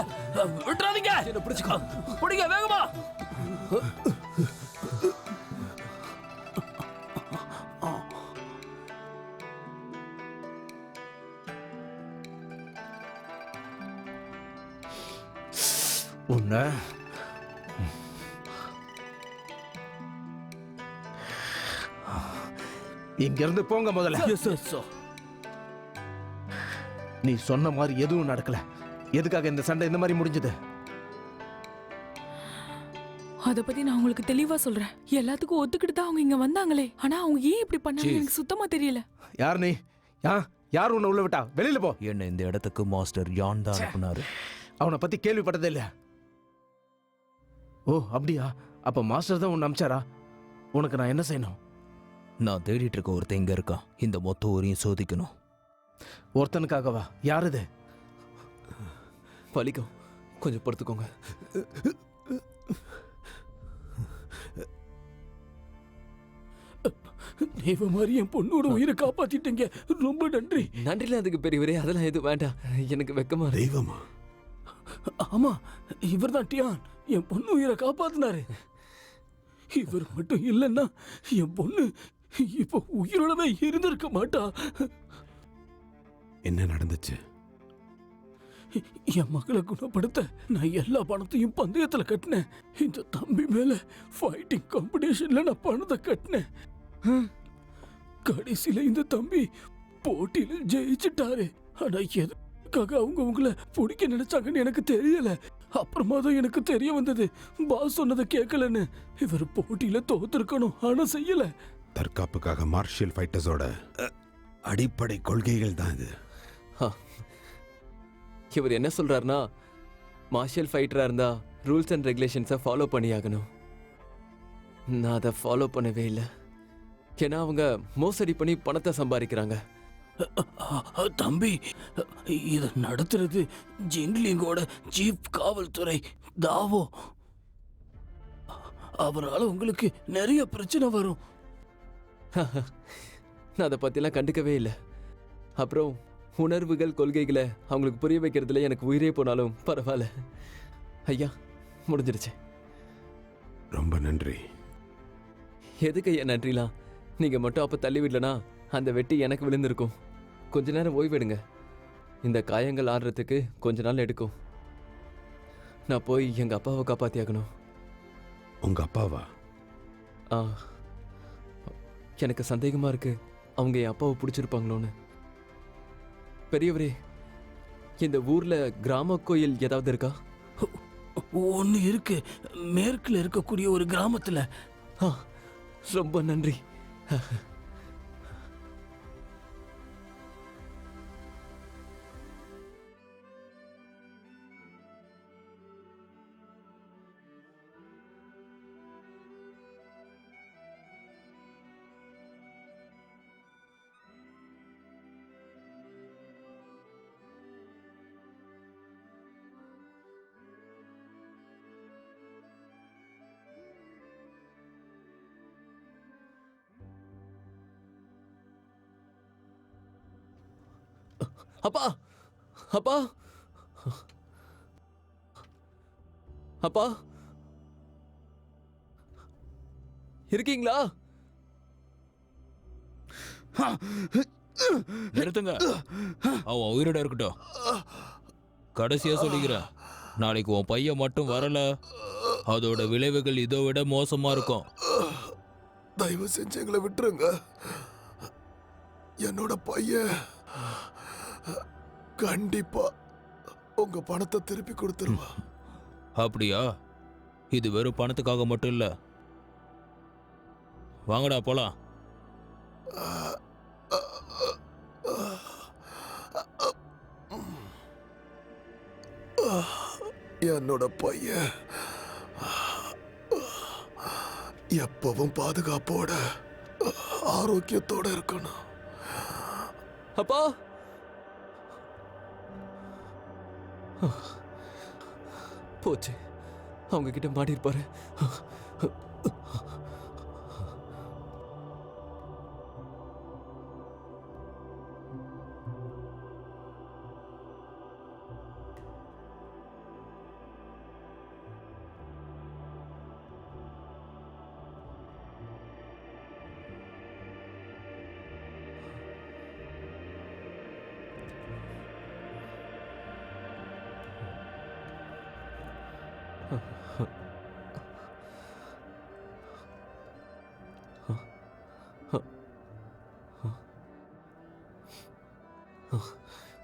விட்டுறாதீங்க. என்ன பிடிச்சுக்கோ. பிடிங்க வேகமா. உன்னை இங்கிருந்து போங்க முதல்ல. நீ சொன்ன மாதிரி எதுவும் நடக்கல. எதுக்காக இந்த சண்டை இந்த மாதிரி முடிஞ்சது? அத பத்தி நான் உங்களுக்கு தெளிவா சொல்றேன். எல்லாத்துக்கும் ஒத்துக்கிட்டு தான் அவங்க இங்க வந்தாங்களே. ஆனா அவங்க ஏன் இப்படி பண்ணாங்க எனக்கு சுத்தமா தெரியல. யார் நீ? யார் உன்னை உள்ள விட்டா? வெளியில போ. என்ன இந்த இடத்துக்கு மாஸ்டர் யான் தான் அனுப்புனாரு. அவனை பத்தி கேள்விப்பட்டதே இல்ல. ஓ அப்படியா? அப்ப மாஸ்டர் தான் உன்னை அனுப்பிச்சாரா? உனக்கு நான் என்ன செய்யணும்? நான் தேடிட்டு இருக்க ஒருத்தன் இங்க இருக்கான். இந்த மொத்த ஊரையும் சோதிக்கணும். ஒருத்தனுக்காகவா? யார் இது? வலிக்கும், கொஞ்சம் படுத்துக்கோங்க. தெய்வ மாதிரி என் பொண்ணோட உயிரை காப்பாத்திட்டீங்க. ரொம்ப நன்றி. நன்றில அதுக்கு பெரியவரே, அதெல்லாம் எதுவும் வேண்டாம். எனக்கு வெக்கமா இருக்கு. தெய்வமா? ஆமா, இவர் தான் டியான். என் பொண்ணு உயிரை காப்பாத்தினாரு. இவர் மட்டும் இல்லைன்னா என் பொண்ணு இப்போ உயிரோடவே இருந்திருக்க மாட்டா. என்ன நடந்துச்சு? என் மகளை குணப்படுத்த நான் எல்லா பணத்தையும் பந்தயத்துல கட்டினேன். இந்த தம்பி மேல ஃபைட்டிங் காம்படிஷன்ல நான் பணத்தை கட்டினேன். கடைசியில இந்த தம்பி போட்டியில ஜெயிச்சிட்டாரு. ஆனா எதுக்காக அவங்க உங்களை பிடிக்க நினைச்சாங்கன்னு எனக்கு தெரியல. அப்புறமா தான் எனக்கு தெரிய வந்தது, பாஸ் சொன்னதை கேட்கலன்னு. இவர் போட்டியில தோத்துருக்கணும், ஆனா செய்யல. தற்காப்புக்காக மார்ஷியல் ஃபைட்டர்ஸோட அடிப்படை கொள்கைகள் தான் இது. இவர் என்ன சொல்றாருன்னா, மார்ஷியல் ஃபைட்டரா இருந்தா ரூல்ஸ் அண்ட் ரெகுலேஷன்ஸை ஃபாலோ பண்ணியாகணும். நான் அதை ஃபாலோ பண்ணவே இல்லை. ஏன்னா அவங்க மோசடி பண்ணி பணத்தை சம்பாதிக்கிறாங்க. தம்பி, இதை நடத்துறது ஜின்லிங்கோட சீஃப் காவல்துறை தாவோ. அவரால் உங்களுக்கு நிறைய பிரச்சனை வரும். நான் அதை பற்றிலாம் கண்டுக்கவே இல்லை. அப்புறம் உணர்வுகள், கொள்கைகளை அவங்களுக்கு புரிய வைக்கிறதுல எனக்கு உயிரே போனாலும் பரவாயில்ல. ஐயா, முடிஞ்சிருச்சு. ரொம்ப நன்றி. எதுக்கு ஐயா நன்றிலாம்? நீங்கள் மட்டும் அப்போ தள்ளி விடலனா அந்த வெட்டி எனக்கு விழுந்திருக்கும். கொஞ்ச நேரம் ஓய்வெடுங்க. இந்த காயங்கள் ஆடுறதுக்கு கொஞ்ச நாள் எடுக்கும். நான் போய் எங்கள் அப்பாவை காப்பாற்றியாகணும். உங்க அப்பாவா? எனக்கு சந்தேகமாக இருக்கு, அவங்க என் அப்பாவை பிடிச்சிருப்பாங்களோன்னு. பெரியவரே, இந்த ஊர்ல கிராம கோயில் ஏதாவது இருக்கா? ஒன்று இருக்கு, மேற்குல இருக்கக்கூடிய ஒரு கிராமத்துல. ரொம்ப நன்றி. அப்பா, அப்பா, அப்பா, இருக்கீங்களா? நிறுத்துங்க. அவன் உயிரோட இருக்கட்டும். கடைசியா சொல்லிக்கிறேன், நாளைக்கு உன் பையன் மட்டும் வரல, அதோட விளைவுகள் இதை விட மோசமா இருக்கும். தயவு செஞ்சு எங்களை விட்டுருங்க. என்னோட பையன் கண்டிப்பா உங்க பணத்தை திருப்பி கொடுத்துருவா. அப்படியா? இது வெறும் பணத்துக்காக மட்டும் இல்ல. வாங்கடா போலாம். என்னோட பையன் எப்பவும் பாதுகாப்போட ஆரோக்கியத்தோட இருக்கணும். அப்பா, போச்சு. அவங்க கிட்ட மாட்டிருப்பாரு.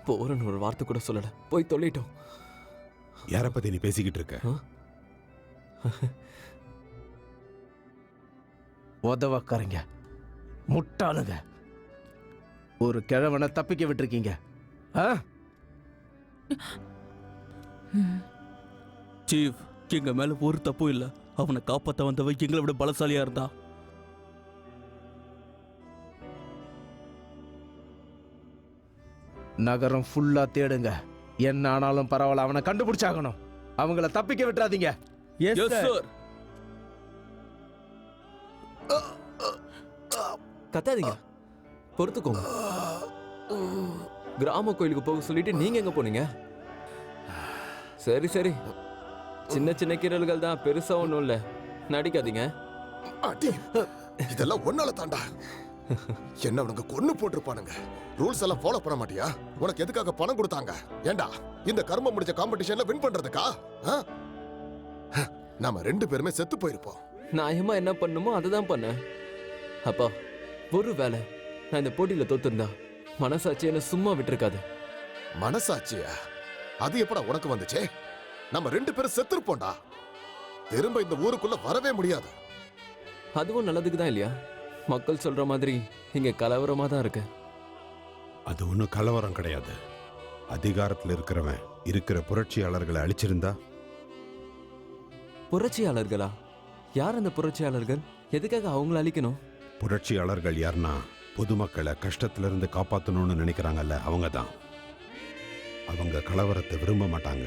போறன்னு ஒரு வார்த்தை கூட சொல்லல, போய் தொலைட்டோம். யாரை பத்தி நீ பேசிக்கிட்டு இருக்க? உதவக்காரங்க, முட்டாளுங்க, ஒரு கிழவனை தப்பிக்க விட்டுருக்கீங்க. சீஃப், எங்க மேல ஒரு தப்பும் இல்ல. அவனை காப்பாத்த வந்தவன் எங்களை விட பலசாலியா இருந்தா. நகரம் ஃபுல்லா தேடுங்க, என்ன ஆனாலும் பரவாயில்ல, அவனை கண்டுபிடிச்சாகணும். அவங்கள தப்பிக்க விட்டுறாதீங்க. Yes sir. கத்தாதீங்க, பொறுத்துக்கோங்க. கிராம கோயிலுக்கு போக சொல்லிட்டு நீங்க எங்க போனீங்க? சரி சரி, சின்ன சின்ன கீரல்கள் தான், பெருசா ஒண்ணும் இல்ல, நடிக்காதீங்க. இதெல்லாம் ஒன்னால தாண்டா. என்ன அவனுங்க கொன்னு போட்டிருப்பானுங்க. ரூல்ஸ் எல்லாம் ஃபாலோ பண்ண மாட்டியா? உனக்கு எதுக்காக பணம் கொடுத்தாங்க? ஏண்டா இந்த கர்மம் முடிஞ்ச காம்படிஷன்ல வின் பண்றதுக்கா? நாம 2 பேருமே செத்து போயிருப்போம். நியாயமா என்ன பண்ணுமோ அதை தான் பண்ணேன். அப்பா, ஒரு வேலை நான் இந்த போட்டியில தோத்துருந்தா மனசாட்சி என்ன சும்மா விட்டுருக்காது. மனசாட்சியா? அது எப்படா உனக்கு வந்துச்சே? நம்ம 2 பேரும் செத்துருப்போம்டா. திரும்ப இந்த ஊருக்குள்ள வரவே முடியாது. அதுவும் நல்லதுக்கு தான் இல்லையா? மக்கள் சொல்ற மாதிரி இங்க கலவரமா தான் இருக்கு. அது ஒன்றும் கலவரம் கிடையாது. அதிகாரத்தில் இருக்கிறவன் இருக்கிற புரட்சியாளர்களை அழிச்சிருந்தா. புரட்சியாளர்களா? யார் அந்த புரட்சியாளர்கள்? எதுக்காக அவங்கள அழிக்கணும்? புரட்சியாளர்கள் யாருன்னா பொதுமக்களை கஷ்டத்திலிருந்து காப்பாற்றணும்னு நினைக்கிறாங்கல்ல, அவங்க தான். அவங்க கலவரத்தை விரும்ப மாட்டாங்க.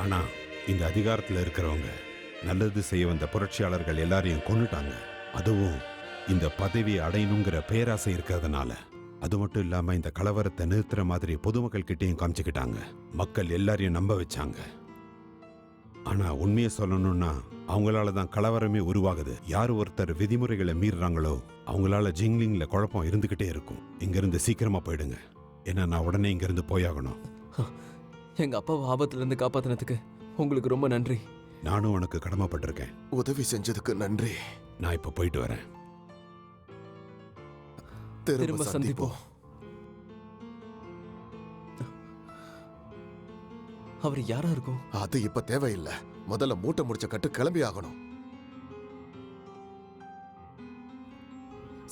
ஆனா இந்த அதிகாரத்தில் இருக்கிறவங்க நல்லது செய்ய வந்த புரட்சியாளர்கள் எல்லாரையும் கொன்னுட்டாங்க. அதுவும் இந்த பதவியை அடையணுங்கிற பேராசை இருக்கிறதுனால. அது மட்டும் இல்லாம இந்த கலவரத்தை நிறுத்துற மாதிரி பொதுமக்கள் கிட்டையும் காமிச்சுக்கிட்டாங்க. மக்கள் எல்லாரையும் நம்ப வச்சாங்க. ஆனா உண்மையை சொல்லணும்னா அவங்களால தான் கலவரமே உருவாகுது. யார் ஒருத்தர் விதிமுறைகளை மீறுறாங்களோ அவங்களால ஜிங்லிங்ல குழப்பம் இருந்துகிட்டே இருக்கும். இங்கிருந்து சீக்கிரமா போயிடுங்க, ஏன்னா நான் உடனே இங்கிருந்து போயாகணும். எங்க அப்பாவை ஆபத்துல இருந்து காப்பாத்தினதுக்கு உங்களுக்கு ரொம்ப நன்றி. நானும் உனக்கு கடமைப்பட்டிருக்கேன். உதவி செஞ்சதுக்கு நன்றி. நான் இப்ப போயிட்டு வரேன். திரும்ப சந்திப்போம். அவர் யாரா இருக்கும்? அது இப்ப தேவையில்லை. முதல்ல மூட்டை முடிச்ச கட்டு கிளம்பி ஆகணும்.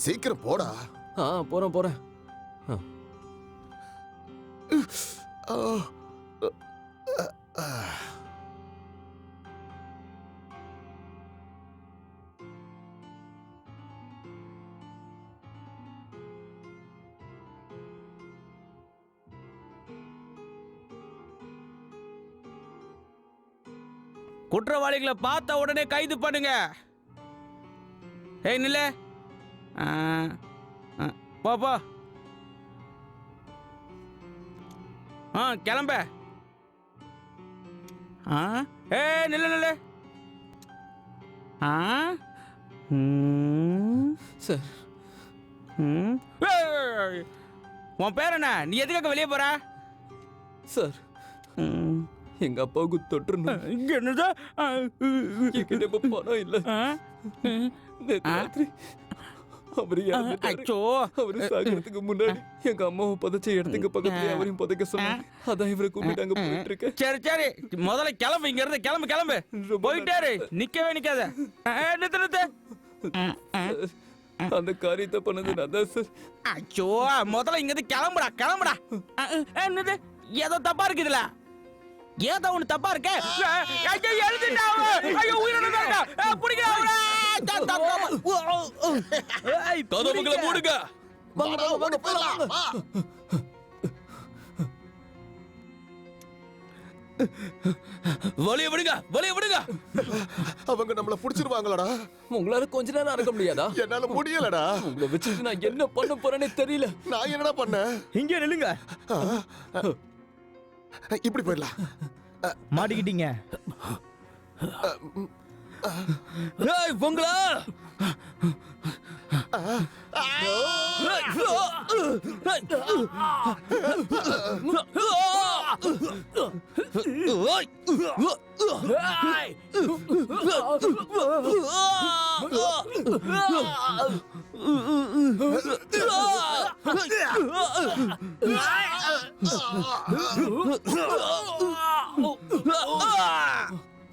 சீக்கிரம் போடா. போறேன் போறேன். குற்றவாளிகளை பார்த்த உடனே கைது பண்ணுங்க. ஏய் நில்ல, போ போ. கிளம்ப. ஏய் நில்ல நில்ல. சார், உன் பேர் என்ன? நீ எதுக்காக வெளியே போற? சார், எங்க அப்பாவுக்கு தொற்றுணும். என்னது? என்கிட்ட இப்ப பணம் இல்ல. ராத்திரி அவரு சாகிறதுக்கு முன்னாடி எங்க அம்மாவை புதைச்ச இடத்துக்கு பக்கத்துல அவரையும் புதைக்க சொன்னாங்க. அதான் இவரை கூப்பிட்டாங்க. போயிட்டு இருக்கேன். சரி சரி, முதல்ல கிளம்பு, இங்க இருந்து கிளம்பு கிளம்பு. போயிட்டாரு, நிக்கவே நிக்காத. நிறுத்து நிறுத்து. அந்த காரியத்தை பண்ணது நான் தான் சார். அச்சோ, முதல்ல இங்க இருந்து கிளம்புடா கிளம்புடா. என்னது, ஏதோ தப்பா இருக்குதுல? ஏதோ ஒண்ணு தப்பா இருக்கு. கதவுகளை மூடுங்க. வழிய விடுங்க, வழிய விடுங்க. அவங்க நம்மள புடிச்சிருவாங்களடா. உங்களால கொஞ்ச நேரம் அடக்க முடியாதா? என்னால முடியலடா. உங்களை வச்சுட்டு நான் என்ன பண்ண போறேனே தெரியல. நான் என்னடா பண்ண? இங்கே நில்லுங்க. இப்படி போயிடலாம். மாட்டிக்கிட்டீங்க. உங்களா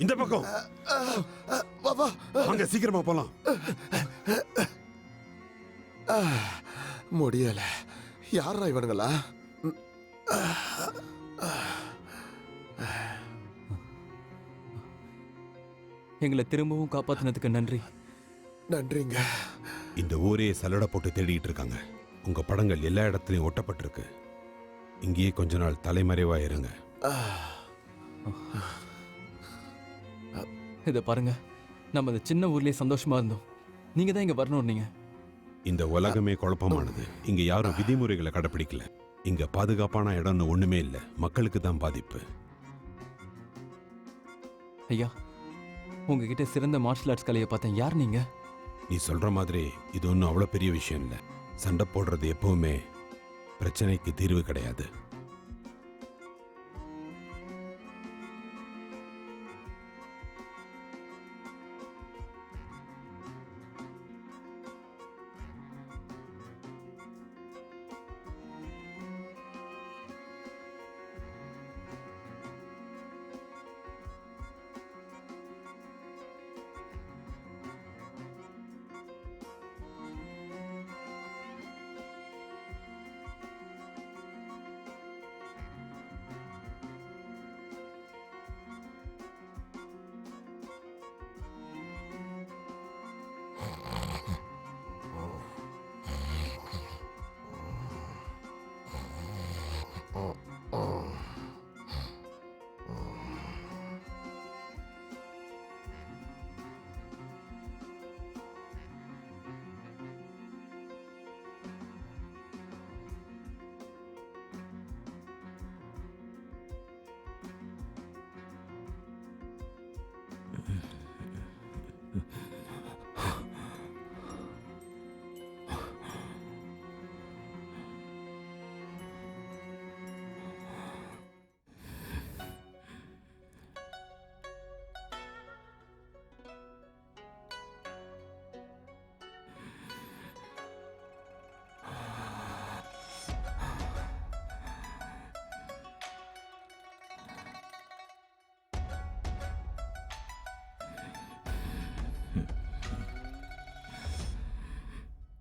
இந்த பக்கம் வா வா. வாங்க, சீக்கிரமா போலாம். முடியல. யாரா இவனுங்களா? எங்களை திரும்பவும் காப்பாத்தினதுக்கு நன்றி. நன்றிங்க. இந்த ஊரே சல்லடை போட்டு தேடிட்டு இருக்காங்க. உங்க படங்கள் எல்லா இடத்துலயும் ஒட்டப்பட்டிருக்கு. இங்கேயே கொஞ்ச நாள் தலைமறைவாயிருங்க. இதை பாருங்க, நம்ம இந்த சின்ன ஊர்லயே சந்தோஷமா இருந்தோம். நீங்க தான் இங்க வரணும். நீங்க இந்த உலகமே குழப்பமானது. இங்க யாரும் விதிமுறைகளை கடைபிடிக்கல. இங்க பாதுகாப்பான இடம்னு ஒண்ணுமே இல்ல. மக்களுக்கு தான் பாதிப்பு. ஐயா, உங்ககிட்ட சிறந்த மார்ஷல் ஆர்ட்ஸ் கலையை பார்த்தேன். யார் நீங்க? நீ சொல்ற மாதிரி இது ஒன்றும் அவ்வளோ பெரிய விஷயம் இல்லை. சண்டை போடுறது எப்பவுமே பிரச்சனைக்கு தீர்வு கிடையாது.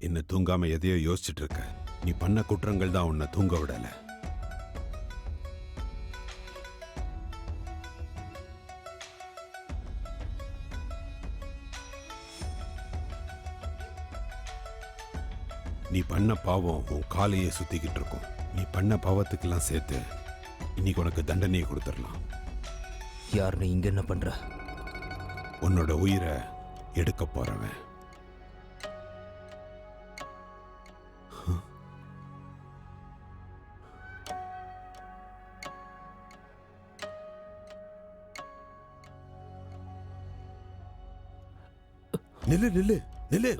என்ன தூங்காம எதையோ யோசிச்சுட்டு இருக்க. நீ பண்ண குற்றங்கள் தான் உன்னை தூங்க விடல. நீ பண்ண பாவம் உன் காலையே சுத்திக்கிட்டு இருக்கும். நீ பண்ண பாவத்துக்கெல்லாம் சேர்த்து இன்னைக்கு உனக்கு தண்டனையை கொடுத்துடலாம். யார் நீ இங்க என்ன பண்ற? உன்னோட உயிரை எடுக்க போறவன். நில்லு நில்லு நில்லு.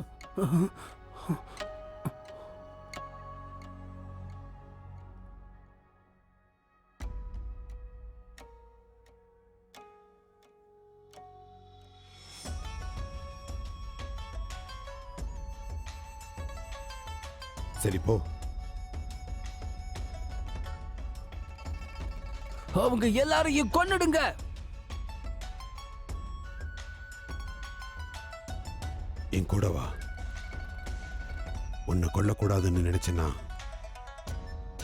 சரி போ. அவங்க எல்லாரையும் கொன்னுடுங்க. என் கூட வா. உன்னை கொல்லக்கூடாதுன்னு நினைச்சனா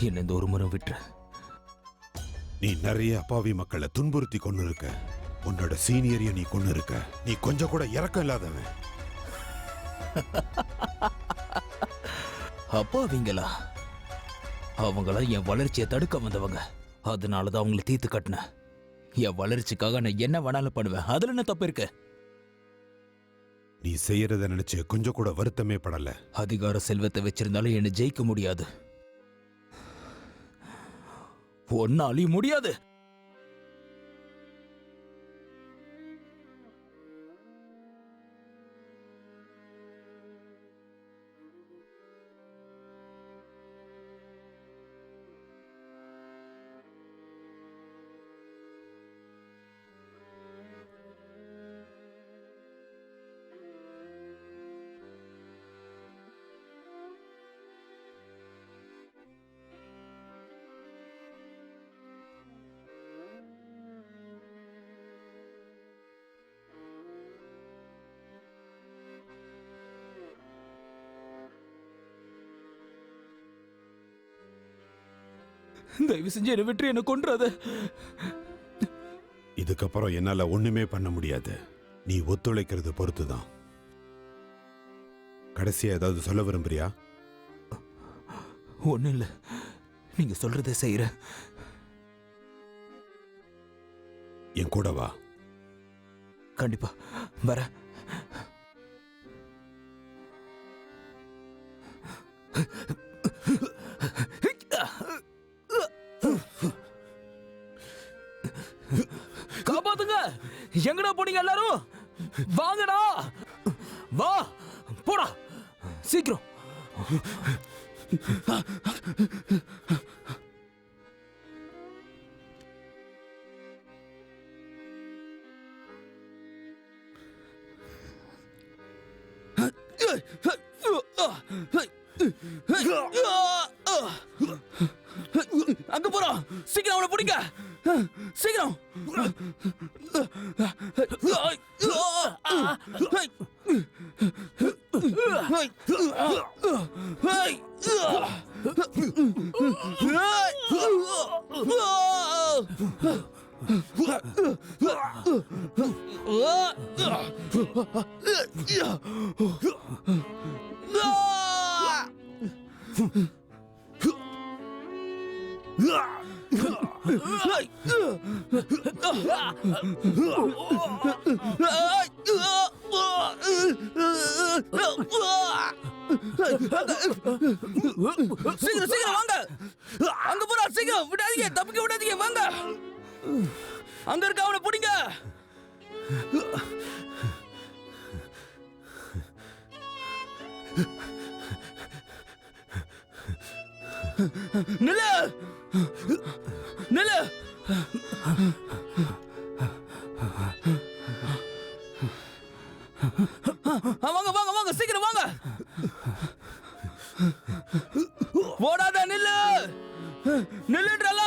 என்ன இந்த ஒரு முறை விட்டுற. நீ நிறைய அப்பாவி மக்களை துன்புறுத்தி கொண்டு இருக்க. உன்னோட சீனியரைய நீ கொண்டு இருக்க. நீ கொஞ்சம் கூட இறக்கம் இல்லாதவன். அப்பாவிங்களா? அவங்களா என் வளர்ச்சியை தடுக்க வந்தவங்க. அதனாலதான் அவங்களை தீர்த்து கட்டினேன். என் வளர்ச்சிக்காக நான் என்ன வேணாலும் பண்ணுவேன். அதுல என்ன தப்பு இருக்கு? நீ செய்யறத நினைச்சு கொஞ்சம் கூட வருத்தமே படல. அதிகார செல்வத்தை வச்சிருந்தாலும் என்ன ஜெயிக்க முடியாது. ஒன்னாலையும் முடியாது. தயவு செஞ்சு என்னை விட்டு என்னை கொன்றாத. இதுக்கப்புறம் என்னால ஒண்ணுமே பண்ண முடியாது. நீ ஒத்துழைக்கிறது பொறுத்து தான். கடைசியா ஏதாவது சொல்ல விரும்புறியா? ஒன்றும் இல்லை, நீங்கள் சொல்கிறத செய்கிறேன். என் கூட வா. கண்டிப்பா வர. காப்பாத்துங்க! எங்கடா போனீங்க எல்லாரும்? வாங்கடா, வா, போடா சீக்கிரம். அங்க போறோம், சீக்கிரம் அவனை பிடிக்க, சீக்கிரம். சீக்கிரம் சீக்கிரம் வாங்க, அங்க போறா, சீக்கிரம் விடாதீங்க, தப்பிக்க விடாதீங்க, வாங்க. அங்க இருக்க அவனை பிடிங்க. நில்லு நில்லு. வாங்க வாங்க வாங்க, சீக்கிரம் வாங்க. ஓடாத, நில்லு நில்லுன்றல,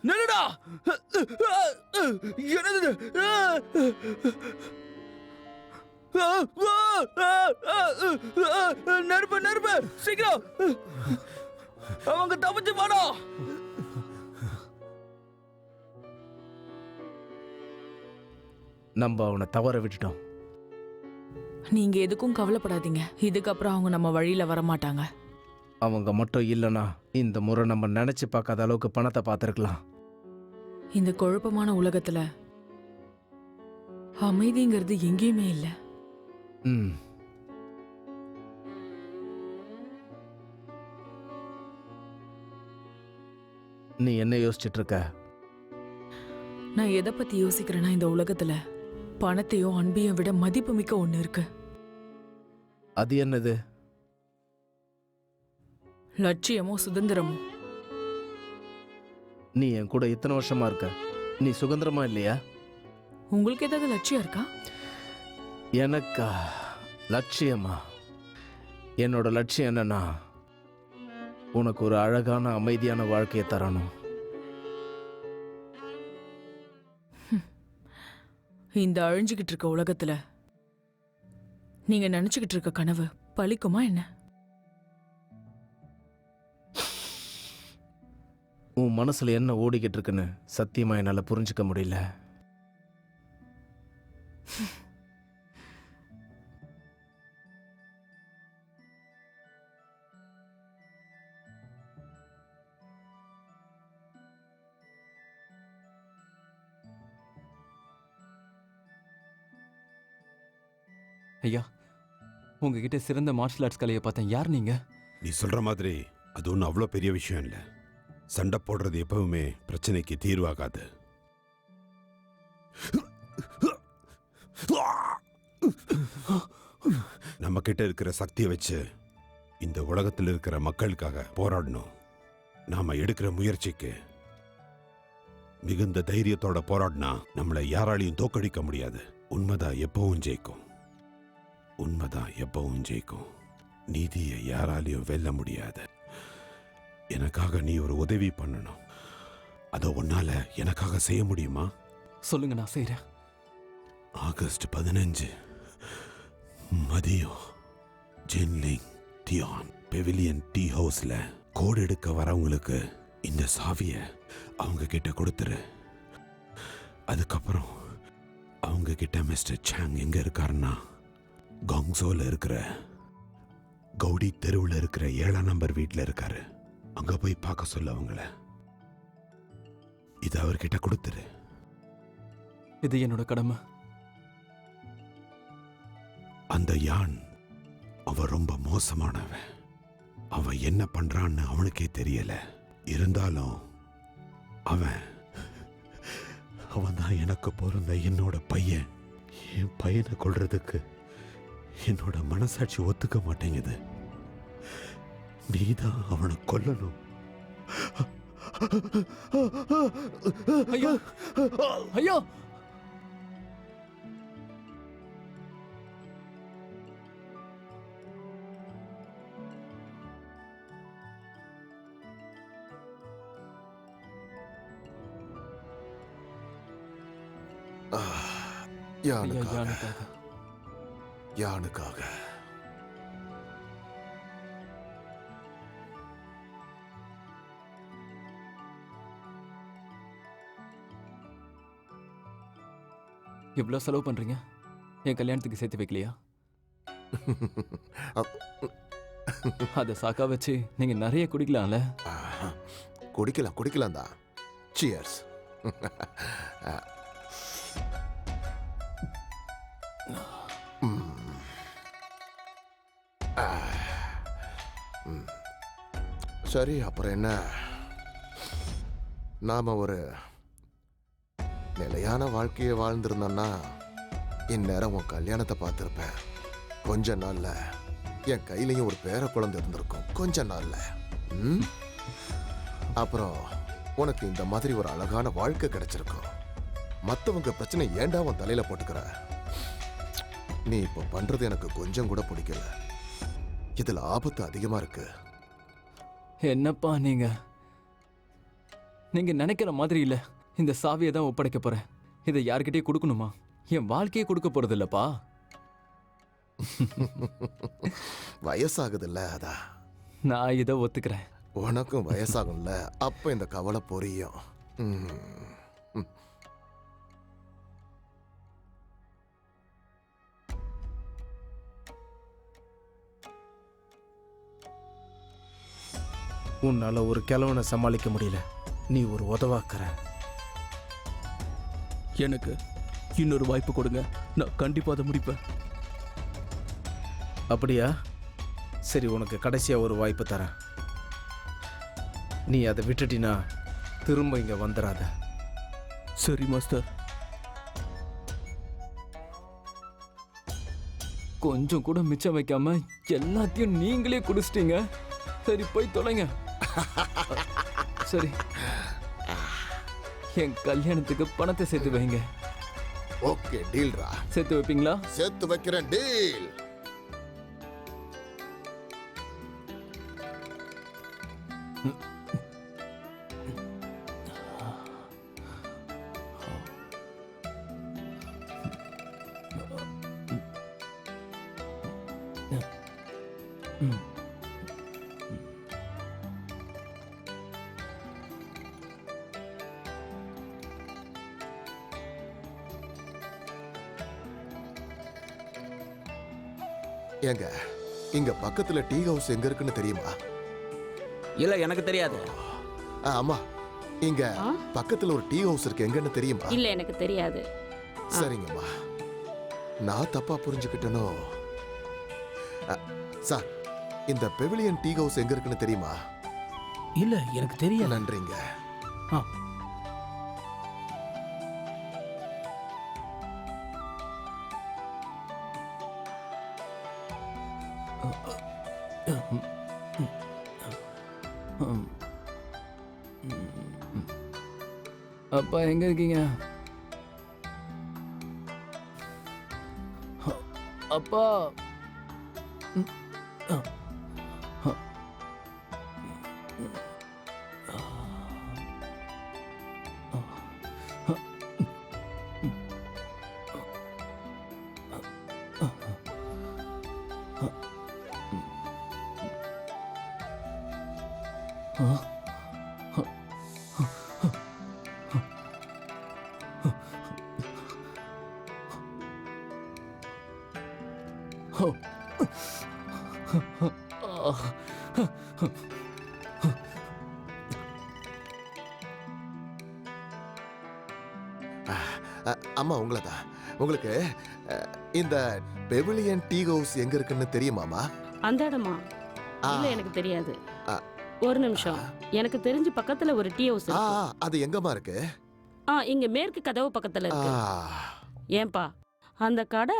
நில்லுடா. என்னது? நெருப்பு நெருப்பு, சீக்கிரம் அவங்க தப்பிச்சு போனோ. நம்ம அவனை தவற விட்டுட்டோம். நீங்க எதுக்கும் கவலைப்படாதீங்க, இதுக்கப்புறம் அவங்க நம்ம வழியில வரமாட்டாங்க. அவங்க மட்டும் இல்லைன்னா இந்த முறை நம்ம நினைச்சு பார்க்காத அளவுக்கு பணத்தை பார்த்துருக்கலாம். இந்த குழப்பமான உலகத்துல அமைதிங்கிறது எங்கேயுமே இல்லை. ம், நீ என்ன யோசிச்சுட்டு இருக்க? நான் எதை பத்தி யோசிக்கிறேன்னா, இந்த உலகத்துல பணத்தையும் அன்பையும் விட மதிப்புமிக்க ஒண்ணு இருக்கு. அது என்னது? லட்சியமும் சுதந்திரமும். நீ என் கூட இத்தனை வருஷமா இருக்க, நீ சுதந்திரமா இல்லையா? உங்களுக்கு ஏதாவது லட்சியம் இருக்கா? எனக்கா லட்சியமா? என்னோட லட்சியம் என்னன்னா, உனக்கு ஒரு அழகான அமைதியான வாழ்க்கையை தரணும். இந்த அழிஞ்சுகிட்டு இருக்க உலகத்துல நீங்க நினைச்சுக்கிட்டு இருக்க கனவு பலிக்குமா என்ன? உன் மனசுல என்ன ஓடிக்கிட்டு இருக்குன்னு சத்தியமா என்னால புரிஞ்சுக்க முடியல. ஐயா, உங்ககிட்ட சிறந்த மார்ஷல் ஆர்ட்ஸ் கலையை பார்த்தேன். யார் நீங்க? நீ சொல்ற மாதிரி அது ஒன்றும் அவ்வளோ பெரிய விஷயம் இல்லை. சண்டை போடுறது எப்பவுமே பிரச்சனைக்கு தீர்வாகாது. நம்ம கிட்ட இருக்கிற சக்தியை வச்சு இந்த உலகத்தில் இருக்கிற மக்களுக்காக போராடணும். நாம எடுக்கிற முயற்சிக்கு மிகுந்த தைரியத்தோட போராடினா நம்மளை யாராலையும் தோக்கடிக்க முடியாது. உண்மைதான் எப்பவும் ஜெயிக்கும். உண்மைதான் எப்பவும் ஜெயிக்கும். நீதியை யாராலையும் வெல்ல முடியாது. எனக்காக நீ ஒரு உதவி பண்ணணும். அதை உன்னால எனக்காக செய்ய முடியுமா? சொல்லுங்க, நான் செய்றேன். ஆகஸ்ட் 15 மதியம் ஜென்லிங் தியான் பெவிலியன் டீ ஹவுஸ்ல கோடு எடுக்க வரவங்களுக்கு இந்த சாவியை அவங்க கிட்ட கொடுத்துரு. அதுக்கப்புறம் அவங்க கிட்ட மிஸ்டர் சாங் எங்க இருக்காருன்னா காங்ஸோல இருக்கிற கவுடி தெருவில் இருக்கிற 7ஆம் நம்பர் வீட்டில் இருக்காரு. அங்க போய் பார்க்க சொல்ல அவங்கள. இது அவர்கிட்ட கொடுத்துரு. இது என்னோட கடமை. அந்த யான் அவன் ரொம்ப மோசமானவன். அவன் என்ன பண்றான்னு அவனுக்கே தெரியல. இருந்தாலும் அவன் தான் எனக்கு பிறந்த என்னோட பையன். என் பையனை கொல்றதுக்கு என்னோட மனசாட்சி ஒத்துக்க மாட்டேங்குது. நீதான் அவனை கொல்லணும். ஐயோ ஐயோ யானுக்காக யானுக்காக. யானுக்காக. இவ்வளோ செலவு பண்றீங்க, என் கல்யாணத்துக்கு சேர்த்து வைக்கலையா? அதை சாக்கா வச்சு நீங்க நிறைய குடிக்கலாம்ல. குடிக்கலாம் தான். சியர்ஸ். சரி, அப்புறம் என்ன? நாம ஒரு நிலையான வாழ்க்கையை வாழ்ந்திருந்தோம்னா இந்நேரம் உன் கல்யாணத்தை பார்த்திருப்பேன். கொஞ்ச நாள்ல என் கையிலையும் ஒரு பேர குழந்தை இருந்திருக்கும். கொஞ்ச நாள்ல. அப்புறம் உனக்கு இந்த மாதிரி ஒரு அழகான வாழ்க்கை கிடைச்சிருக்கும். மத்தவங்க பிரச்சனை ஏன்டா உன் தலையில போட்டுக்கிற? நீ இப்ப பண்றது எனக்கு கொஞ்சம் கூட பிடிக்கல. இதுல ஆபத்து அதிகமா இருக்கு. என்னப்பா நீங்க நினைக்கிற மாதிரி இல்ல. இந்த சாவியை தான் ஒப்படைக்க போறேன். இதை யார்கிட்டயும் கொடுக்கணுமா? என் வாழ்க்கையை கொடுக்க போறது இல்லப்பா. வயசாகுதுல்ல, அதான். நான் இதை ஒத்துக்கிறேன். உனக்கும் வயசாகும்ல, அப்ப இந்த கவலை புரியும். உன்னால ஒரு கிழவனை சமாளிக்க முடியல. நீ ஒரு உதவாக்குற. எனக்கு இன்னொரு வாய்ப்பு கொடுங்க, நான் கண்டிப்பா அதை முடிப்பேன். அப்படியா? சரி, உனக்கு கடைசியா ஒரு வாய்ப்பு தரேன். நீ அதை விட்டுட்டினா திரும்ப இங்க வந்துடாத. சரி மாஸ்டர். கொஞ்சம் கூட மிச்சம் வைக்காம எல்லாத்தையும் நீங்களே குடிச்சிட்டீங்க. சரி, போய் தொலைங்க. சரி, என் கல்யாணத்துக்கு பணத்தை சேர்த்து வைங்க. ஓகே, டீல்ரா. சேர்த்து வைப்பீங்களா? சேர்த்து வைக்கிறேன். டீல். ஏங்க, இங்க பக்கத்துல டீ ஹவுஸ் எங்க இருக்குன்னு தெரியுமா? இல்ல, எனக்கு தெரியாது. ஆமா, இங்க பக்கத்துல ஒரு டீ ஹவுஸ் இருக்கு. எங்கன்னு தெரியுமா? இல்ல, எனக்கு தெரியாது. சரிங்கம்மா, நான் தப்பா புரிஞ்சுக்கிட்டனோ? சார், இந்த பெவிலியன் டீ ஹவுஸ் எங்க இருக்குன்னு தெரியுமா? இல்ல, எனக்கு தெரியாது. நன்றிங்க. ஆ. அப்பா எங்க இருக்கீங்க? அப்பா. அம்மா உங்களை தான். உங்களுக்கு இந்த பெவிலியன் டீ ஹவுஸ் எங்க இருக்குன்னு தெரியுமாமா? அந்த இடமா? ஆ. இல்ல, எனக்கு தெரியாது. ஆ. ஒரு நிமிஷம். எனக்கு தெரிஞ்சு பக்கத்துல ஒரு டீ ஹவுஸ் ஆ, இருக்கு. அது எங்கம்மா இருக்கு? இங்க மேற்கு கதவு பக்கத்துல ஆ, இருக்கு. ஏன்பா, அந்த கடை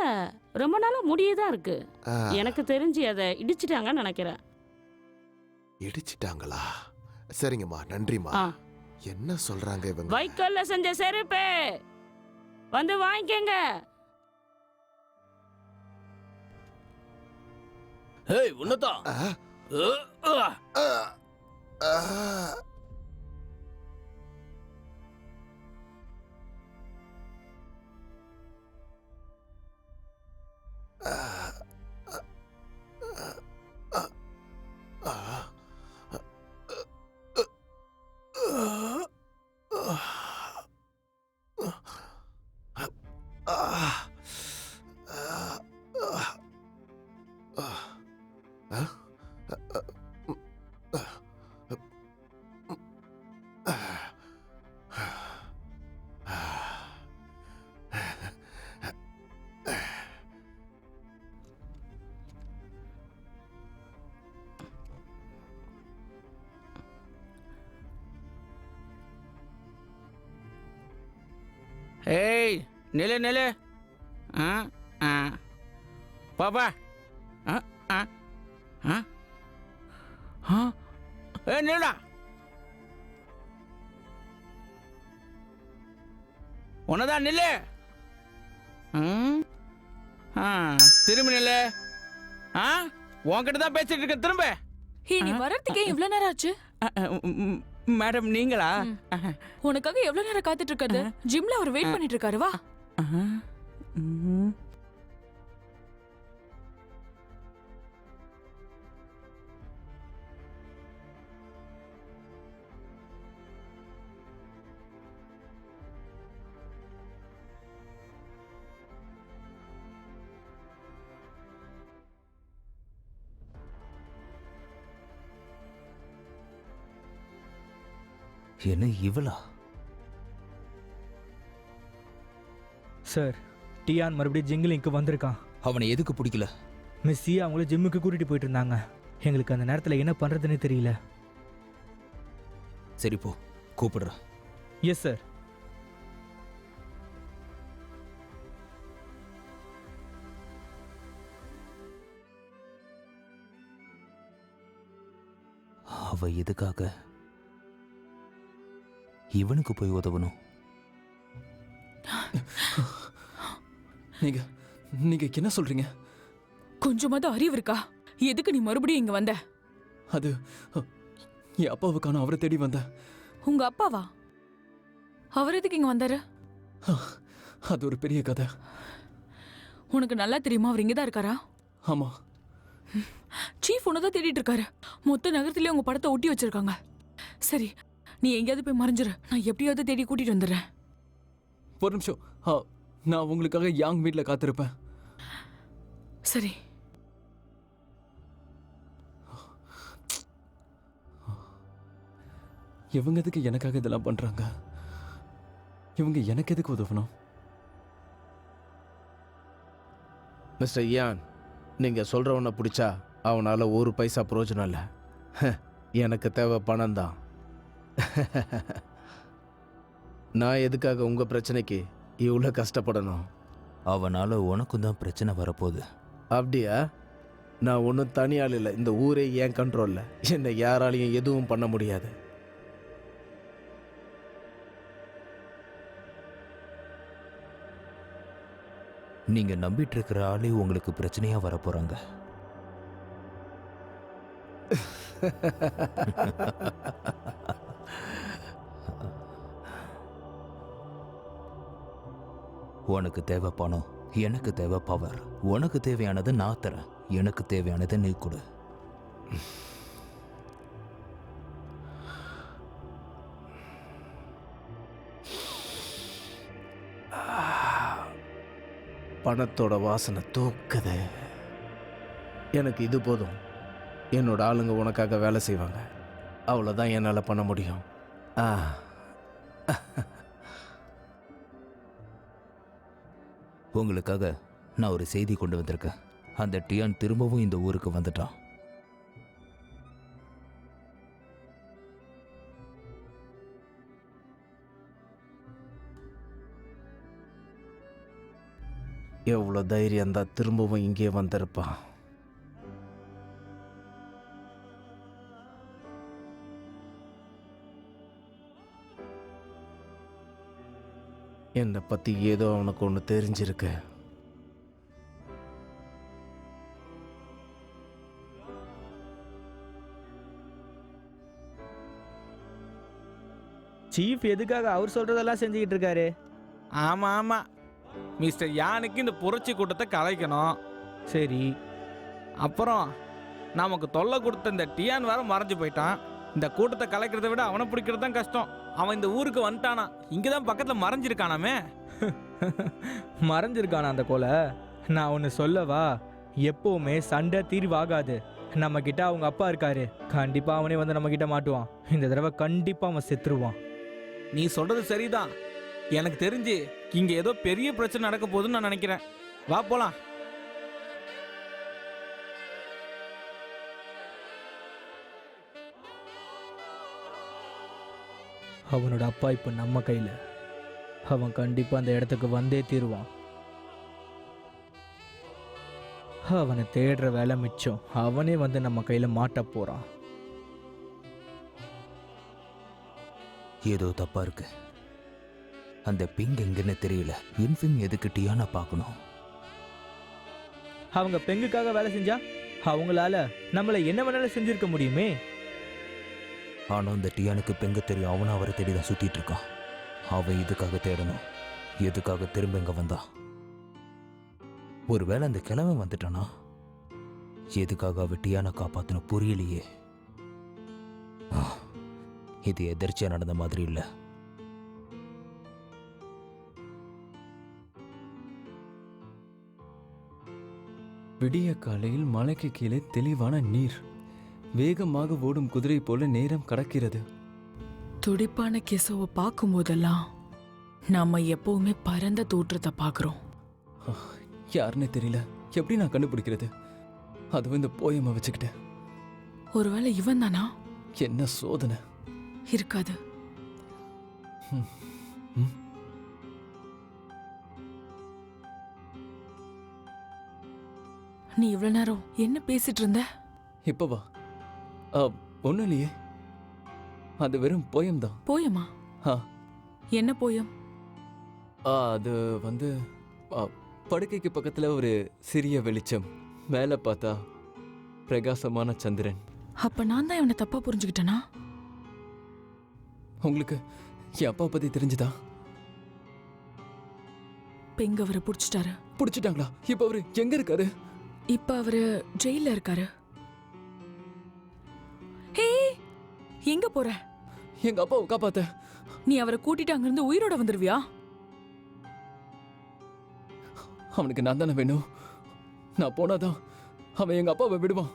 ரொம்ப நாளா முடியதான் இருக்கு. ஆ. எனக்கு தெரிஞ்சு அதை இடிச்சிட்டாங்கன்னு நினைக்கிறேன். இடிச்சிட்டாங்களா? சரிங்கம்மா, நன்றிம்மா. ஆ. என்ன சொல்றாங்க இவங்க? வைக்கோல்ல செஞ்ச செருப்பு வந்து வாங்கிக்கங்க. ஏய் உன்னதா, ஆ, ஆ. ஆ, ஆ. ஏய், நில்லு நில்லு. ஆ ஆ பாப்பா. ஆ ஆ ஆ ஆ ஏய், நில்லுடா. உன்னதான் நில்லு. ம் ஆ திரும்பி நில்லு. ஆ உன்கிட்ட தான் பேசிட்டு இருக்க. திரும்ப. நீ வர்றதுக்கே இவ்வளவு நேரம் ஆச்சு? மேடம் நீங்களா? உனக்காக எவ்வளவு நேரம் காத்துட்டு இருக்காரு? ஜிம்ல அவர் வெயிட் பண்ணிட்டு இருக்காரு. வா. என்ன இவளா? சார், டியான் மறுபடியும் ஜிங்கிலிங்க்கு வந்திருக்கான். அவனை எதுக்கு பிடிக்கல? மிஸ்ஸி அவங்கள ஜிம்முக்கு கூட்டிட்டு போயிட்டு இருந்தாங்க. எங்களுக்கு அந்த நேரத்தில் என்ன பண்றதுன்னு தெரியல. சரி போ, கூப்பிடுறேன். Yes sir. அவ எதுக்காக இவனுக்கு போய் உதவணும்? நீங்க நீங்க என்ன சொல்றீங்க? கொஞ்சமாவது அறிவு இருக்கா? எதுக்கு நீ மறுபடியும் இங்க வந்த? அது என் அப்பாவுக்கான அவரை தேடி வந்த. உங்க அப்பாவா? அவர் எதுக்கு இங்க வந்தாரு? அது ஒரு பெரிய கதை. உனக்கு நல்லா தெரியுமா அவர் இங்கதான் இருக்காரா? ஆமா. சீஃப் உன்னதான் தேடிட்டு இருக்காரு. மொத்த நகரத்திலே உங்க படத்தை ஒட்டி வச்சிருக்காங்க. சரி, நீ எங்கேயாவது போய் மறைஞ்சிரு. நான் எப்படியாவது தேடி கூட்டிட்டு வந்துடுறேன். ஒரு நிமிஷம். நான் உங்களுக்காக யாங் வீட்டில் காத்திருப்பேன். சரி. இவங்க எதுக்கு எனக்காக இதெல்லாம் பண்றாங்க? இவங்க எனக்கு எதுக்கு உதவணும்? மிஸ்டர் இயான், நீங்க சொல்றவனை பிடிச்சா அவனால ஒரு பைசா பிரயோஜனம் இல்லை. எனக்கு தேவை பணம் தான். நான் எதுக்காக உங்க பிரச்சனைக்கு இவ்வளோ கஷ்டப்படணும்? அவனால உனக்கும் தான் பிரச்சனை வரப்போகுது. அப்படியா? நான் ஒன்றும் தனியாள் இல்லை. இந்த ஊரே ஏன் கண்ட்ரோல்ல. என்னை யாராலையும் எதுவும் பண்ண முடியாது. நீங்க நம்பிட்டு இருக்கிற ஆளே உங்களுக்கு பிரச்சனையா வரப்போறாங்க. உனக்கு தேவை பணம், எனக்கு தேவை பவர். உனக்கு தேவையானது நான் தரேன், எனக்கு தேவையானது நீ கொடு. பணத்தோட வாசனை தூக்குது. எனக்கு இது போதும். என்னோட ஆளுங்க உனக்காக வேலை செய்வாங்க. அவ்வளோதான் என்னால் பண்ண முடியும். உங்களுக்காக நான் ஒரு செய்தி கொண்டு வந்திருக்கேன். அந்த டியான் திரும்பவும் இந்த ஊருக்கு வந்துட்டான். எவ்வளோ தைரியம் தான் திரும்பவும் இங்கே வந்திருப்பான். என்னை பற்றி ஏதோ அவனுக்கு ஒன்று தெரிஞ்சிருக்கு. சீஃப் எதுக்காக அவர் சொல்றதெல்லாம் செஞ்சுக்கிட்டு இருக்காரு? ஆமா ஆமா, மிஸ்டர் யானுக்கு இந்த புரட்சி கூட்டத்தை கலைக்கணும். சரி, அப்புறம் நமக்கு தொல்லை கொடுத்த இந்த டியான் வேற மறைஞ்சு போயிட்டான். இந்த கூட்டத்தை கலைக்கிறத விட அவனை பிடிக்கிறது தான் கஷ்டம். அவன் இந்த ஊருக்கு வந்துட்டானா, இங்கே தான் பக்கத்தில் மறைஞ்சிருக்கானாமே. மறைஞ்சிருக்கானா அந்த கொலை? நான் ஒன்று சொல்லவா, எப்பவுமே சண்டை தீர்வாகாது. நம்ம கிட்ட அவங்க அப்பா இருக்காரு, கண்டிப்பா அவனே வந்து நம்ம கிட்ட மாட்டுவான். இந்த தடவை கண்டிப்பா அவன் செத்துருவான். நீ சொல்றது சரிதான். எனக்கு தெரிஞ்சு இங்க ஏதோ பெரிய பிரச்சனை நடக்க போகுதுன்னு நான் நினைக்கிறேன். வா போலாம். அவனோட அப்பா இப்போ நம்ம கையில். அவன் கண்டிப்பா அந்த இடத்துக்கு வந்தே தீருவான். அவனை தேடுற வேலை மிச்சம். அவனே வந்து நம்ம கையில மாட்ட போறான். ஏதோ தப்பா இருக்கு. அந்த பிங் எங்கன்னு தெரியல. இன்ஃபிம் எதுக்கு டியானா பார்க்கணும்? அவங்க பெங்குக்காக வேலை செஞ்சா அவங்களால நம்மளை என்ன வேணாலும் செஞ்சிருக்க முடியுமே. ஆனா அந்த டியானுக்கு பெங்க தெரியும். அவனும் அவரை தேடி தான் சுத்திட்டு இருக்கான். அவன் இதுக்காக தேடணும். எதுக்காக திரும்ப இங்க வந்தா? ஒருவேளை அந்த கிழமை வந்துட்டானா? எதுக்காக அவ டியானை காப்பாத்தணும் புரியலையே. இது எதிர்ச்சியா நடந்த மாதிரி இல்லை. விடிய காலையில் மலைக்கு கீழே தெளிவான நீர். வேகமாக ஓடும் குதிரை போல நேரம் கடக்கிறது. துடிப்பான கெசோவை பார்க்கும் போதெல்லாம் நாம எப்பவுமே பரந்த தோற்றத்தை பார்க்குறோம். யாருன்னு தெரியல. எப்படி நான் கண்டுபிடிக்கிறது? அதுவும் இந்த போயமை வச்சுக்கிட்டேன். ஒருவேளை இவன் தானா? என்ன சோதனை! இருக்காது. நீ இவ்வளவு நேரம் என்ன பேசிட்டு இருந்த? இப்பவா? ஒன்றும் இல்லையே. அது வெறும் போயம் தான். போயமா? என்ன போயம்? அது வந்து படுக்கைக்கு பக்கத்தில் ஒரு சிறிய வெளிச்சம், மேலே பார்த்தா பிரகாசமான சந்திரன். அப்ப நான் தான் இவனை தப்பா புரிஞ்சுக்கிட்டேனா? உங்களுக்கு என் அப்பா பத்தி தெரிஞ்சுதா? பெங்க அவரை பிடிச்சிட்டாரு. பிடிச்சிட்டாங்களா? இப்ப அவரு எங்க இருக்காரு? இப்ப அவரு ஜெயில இருக்காரு. ஹே, எங்க போற? எங்க அப்பாவை காப்பாத்த. நீ அவரை கூட்டிட்டு அங்கிருந்து உயிரோட வந்துருவியா? அவனுக்கு நான் தானே வேணும். நான் போனாதான் அவன் எங்க அப்பாவை விடுவான்.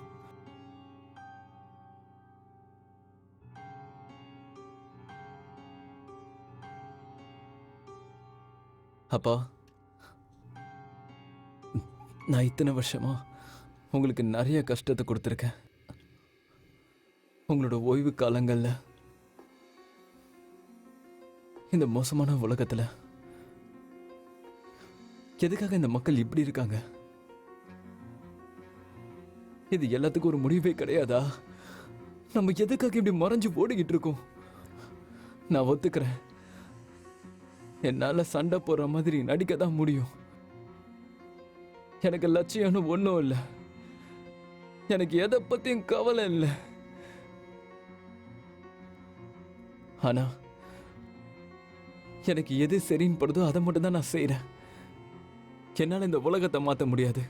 அப்பா, நான் இத்தனை வருஷமா உங்களுக்கு நிறைய கஷ்டத்தை கொடுத்துருக்கேன். உங்களோட ஓய்வு காலங்கள்ல இந்த மோசமான உலகத்துல எதுக்காக இந்த மக்கள் இப்படி இருக்காங்க? இது எல்லாத்துக்கும் ஒரு முடிவே கிடையாதா? நம்ம எதுக்காக இப்படி மறைஞ்சு ஓடிக்கிட்டு இருக்கோம்? நான் ஒத்துக்கிறேன், என்னால சண்டை போடுற மாதிரி நடிக்க தான் முடியும். எனக்கு லட்சியம்னு ஒன்றும் இல்லை. எனக்கு எதை பத்தியும் கவலை இல்லை. ஆனா எனக்கு எது சரின்னு படுதோ அதை மட்டும் தான் நான் செய்யறேன். என்னால இந்த உலகத்தை மாற்ற முடியாது,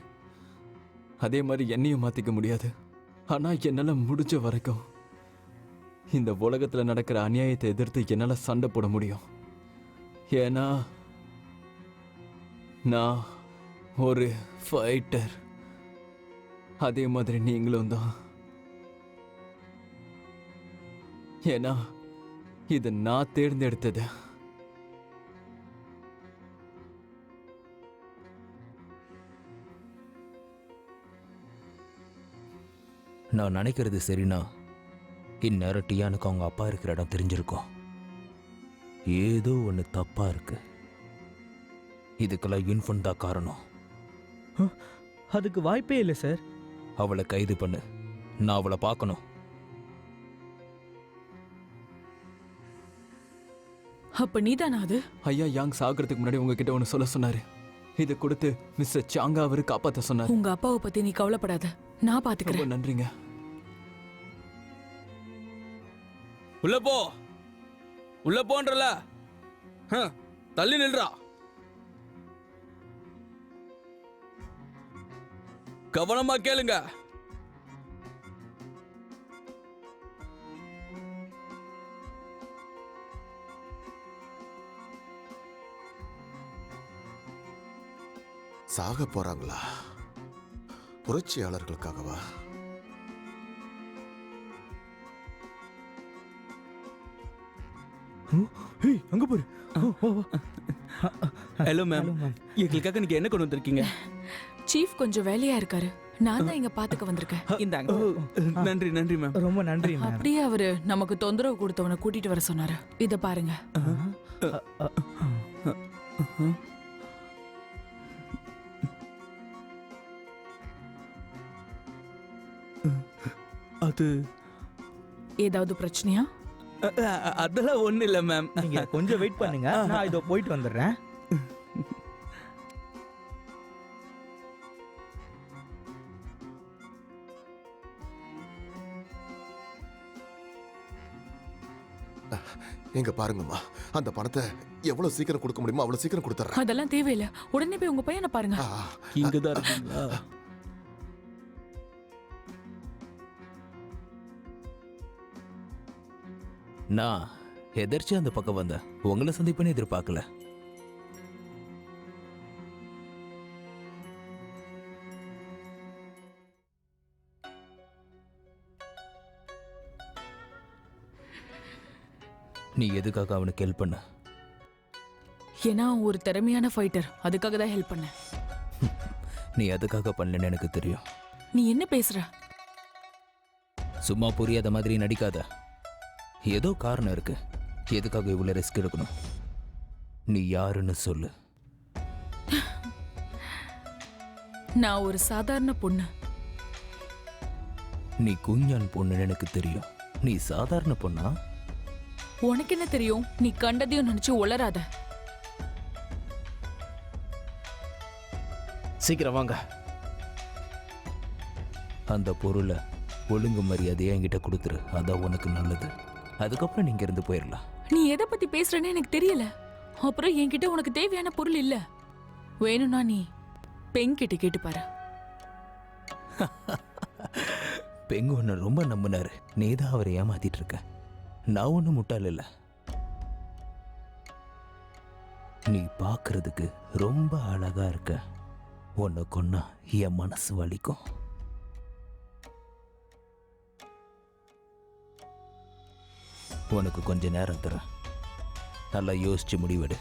அதே மாதிரி என்னையும் மாத்திக்க முடியாது. ஆனா என்னால முடிஞ்ச வரைக்கும் இந்த உலகத்துல நடக்கிற அநியாயத்தை எதிர்த்து என்னால சண்டை போட முடியும். ஏன்னா நான் ஒரு ஃபைட்டர். அதே மாதிரி நீங்களும் தான். ஏன்னா இது நான் தேர்ந்தெடுத்தது. நான் நினைக்கிறது சரினா இந்நேரம் டியானுக்கு அவங்க அப்பா இருக்கிற இடம் தெரிஞ்சிருக்கும். ஏதோ ஒன்று தப்பா இருக்கு. இதுக்கெல்லாம் யூனிஃபார்ம் தான் காரணம். அதுக்கு வாய்ப்பே இல்லை சார். அவளை கைது பண்ணு. நான் அவளை பார்க்கணும். அப்ப நீதானா அது? ஐயா யாங் சாகிறதுக்கு முன்னாடி உங்ககிட்ட ஒன்று சொல்ல சொன்னாரு. இதை கொடுத்து மிஸ்டர் சாங்கா அவரு காப்பாற்ற சொன்னார். உங்க அப்பாவை பத்தி நீ கவலைப்படாத, நான் பாத்துக்கிறேன். ரொம்ப நன்றிங்க. உள்ள போ, உள்ள போன்றல. தள்ளி நில்றா. கவனமா கேளுங்க. சாக போறாங்களா? புரட்சியாளர்களுக்காகவா? அங்க பாரு. ஹலோ மேம், எங்களுக்காக நீங்க என்ன கொண்டு வந்திருக்கீங்க? சீஃப் கொஞ்சம் வேலையா இருக்காரு, நான் தான் இங்க பாத்துக்க வந்திருக்கேன். இந்தாங்க. நன்றி நன்றி மேம். ரொம்ப நன்றி மேம். அப்படியே அவரு நமக்கு தொந்தரவு கொடுத்தவனை கூட்டிட்டு வர சொன்னாரு. இத பாருங்க. அது ஏதாவது பிரச்சனையா? அதெல்லாம் ஒண்ணு இல்ல மேம். நீங்க கொஞ்சம் வெயிட் பண்ணுங்க, நான் இதோ போயிட்டு வந்துடுறேன். எங்க பாருங்கம்மா, அந்த பணத்தை எவ்வளவு சீக்கிரம் கொடுக்க முடியுமோ அவ்வளவு சீக்கிரம் கொடுத்துறேன். அதெல்லாம் தேவையில்லை, உடனே போய் உங்க பையனை பாருங்க. இங்கதான் இருக்கீங்களா? நான் எதிர்த்து அந்த பக்கம் வந்தேன். உங்களை சந்திப்பேன்னு எதிர்பார்க்கல. நீ எதுக்காக அவனுக்கு ஹெல்ப் பண்ண? ஏன்னா அவன் ஒரு திறமையான ஃபைட்டர், அதுக்காக தான் ஹெல்ப் பண்ண. நீ அதுக்காக பண்ணலன்னு எனக்கு தெரியும். நீ என்ன பேசுற? சும்மா புரியாத மாதிரி நடிக்காத. ஏதோ காரணம் இருக்கு. எதுக்காக இவ்வளவு ரிஸ்க் எடுக்கணும்? நீ யாருன்னு சொல்லு. நான் ஒரு சாதாரண பொண்ணு. நீ குஞ்சான் பொண்ணுன்னு எனக்கு தெரியும். நீ சாதாரண பொண்ணா? உனக்கு என்ன தெரியும்? நீ கண்டதையும் நினைச்சு உளராத. சீக்கிரம் வாங்க. அந்த பொருளை ஒழுங்கு மரியாதையா என்கிட்ட கொடுத்துரு. அதான் உனக்கு நல்லது. அதுக்கப்புறம் நீங்க இருந்து போயிடலாம். நீ எதை பத்தி பேசுறேன்னு எனக்கு தெரியல. அப்புறம் என்கிட்ட உனக்கு தேவையான பொருள் இல்ல. வேணும்னா நீ பெண் கிட்ட கேட்டு பாரு. பெங்கு ஒன்னு ரொம்ப நம்பினாரு. நீதான் அவரை ஏமாத்திட்டு இருக்க. நான் ஒன்றும் முட்டாள் இல்லை. நீ பார்க்கறதுக்கு ரொம்ப அழகா இருக்க. உன்னை கொன்னா என் மனசு வலிக்கும். உனக்கு கொஞ்ச நேரம் தரேன். நல்லா யோசிச்சு முடிவெடு.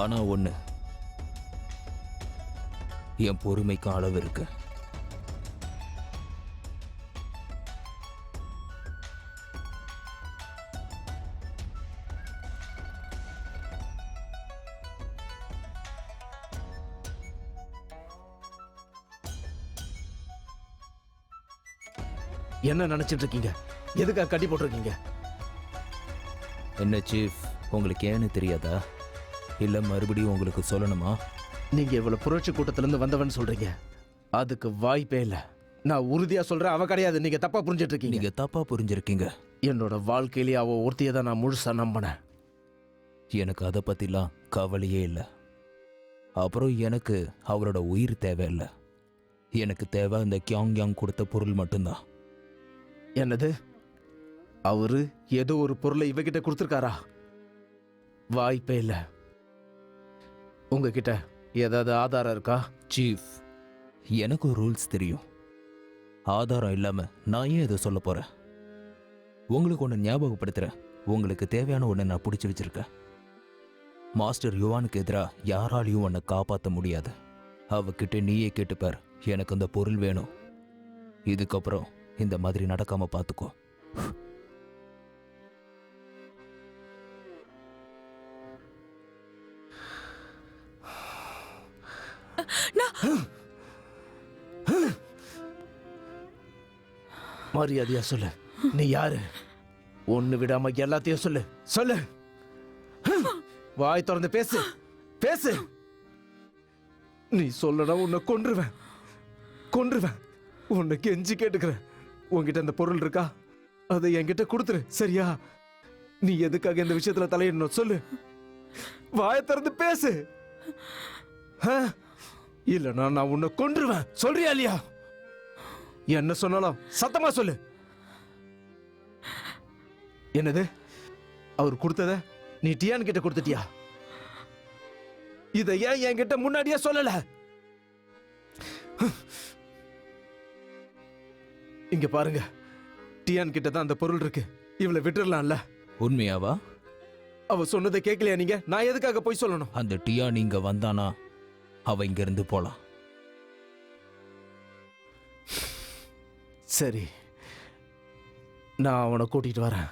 ஆனா ஒண்ணு, என் பொறுமைக்கும் அளவு இருக்கு. என்ன நினைச்சிட்டு இருக்கீங்க? எதுக்காக கட்டி போட்டிருக்கீங்க? என்ன சீஃப், உங்களுக்கு ஏன்னு தெரியாதா? இல்ல மறுபடியும் உங்களுக்கு சொல்லணுமா? நீங்க இவ்வளவு புரட்சி கூட்டத்திலிருந்து வந்தவன் சொல்றீங்க. அதுக்கு வாய்ப்பே இல்ல. நான் உறுதியா சொல்றேன், அவ கிடையாது. நீங்க தப்பா புரிஞ்சிட்டு இருக்கீங்க. நீங்க தப்பா புரிஞ்சிருக்கீங்க. என்னோட வாழ்க்கையிலேயே அவ ஒருத்தியை தான் நான் முழுசா நம்பினேன். எனக்கு அதை பத்திலாம் கவலையே இல்லை. அப்புறம் எனக்கு அவரோட உயிர் தேவையில்லை. எனக்கு தேவை இந்த கியாங் யாங் கொடுத்த பொருள் மட்டும்தான். என்னது? அவரு ஏதோ ஒரு பொருளை இவகிட்ட கொடுத்துருக்காரா? வாய்ப்பே இல்ல. உங்ககிட்ட ஏதாவது ஆதாரம் இருக்கா? சீஃப், எனக்கு ரூல்ஸ் தெரியும். ஆதாரம் இல்லாம நான் ஏன் இதை சொல்ல போறேன்? உங்களுக்கு ஒன்று ஞாபகப்படுத்துகிறேன். உங்களுக்கு தேவையான ஒன்று நான் பிடிச்சி வச்சிருக்கேன். மாஸ்டர் யுவானுக்கு எதிராக யாராலையும் உன்னை காப்பாற்ற முடியாது. அவகிட்ட நீயே கேட்டுப்பார், எனக்கு அந்த பொருள் வேணும். இதுக்கப்புறம் இந்த மாதிரி நடக்காம பார்த்துக்கோ. மரியாதையா சொல்லு, நீ யாரு? ஒண்ணு விடாம எல்லாத்தையும் சொல்லு. சொல்லு, வாய் திறந்து பேசு, பேசு. நீ சொல்லனா உன்னை கொன்றுவேன், கொன்றுவேன். உன்னை கெஞ்சி கேட்டுக்கிறேன், உன்கிட்ட அந்த பொருள் இருக்கா? அதை என்கிட்ட கொடுத்துரு, சரியா? நீ எதுக்காக இந்த விஷயத்துல தலையிடணும்? சொல்லு, வாயை திறந்து பேசு. இல்லைன்னா நான் உன்னை கொன்றுவேன். சொல்றியா இல்லையா? என்ன சொன்னாலும் சத்தமா சொல்லு. என்னது? அவர் கொடுத்தத நீ டியான் கிட்ட கொடுத்துட்டியா? இதை ஏன் என்கிட்ட முன்னாடியே சொல்லல? இங்க பாருங்க, டியான் கிட்ட தான் அந்த பொருள் இருக்கு. இவளை விட்டுறலாம்ல? உண்மையாவா? அவ சொன்னதை கேட்கலையா நீங்க? நான் எதுக்காக போய் சொல்லணும்? அந்த டியான் இங்க வந்தானா அவ இங்க இருந்து போலாம். சரி, நான் அவனை கூட்டிட்டு வரேன்.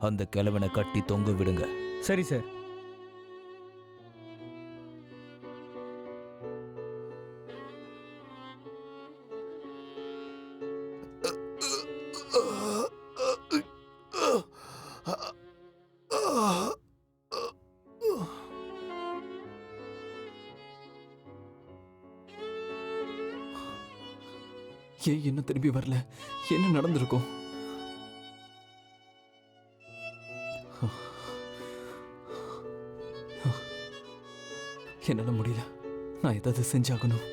அந்த கிழவனை கட்டி தொங்க விடுங்க. சரி சார். ஏன் என்ன திரும்பி வரல? என்ன நடந்திருக்கும்? என்னால முடியல, நான் ஏதாவது செஞ்சாகணும்.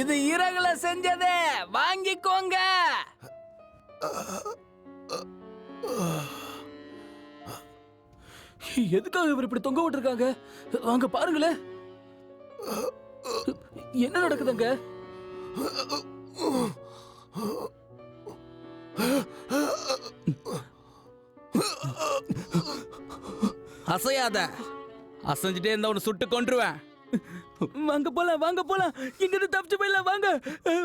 இது இரகுல செஞ்சதே, வாங்கிக்கோங்க. எதுக்காக இவர் இப்படி தொங்க விட்டுருக்காங்க? வாங்க பாருங்களேன், என்ன நடக்குதுங்க? அசையாத, அசைஞ்சிட்டே இருந்தா உன்னை சுட்டு கொன்றுவேன். வாங்க போலாம், வாங்க போலாம், இங்க இருந்து தப்பிச்சு போயிடலாம். வாங்க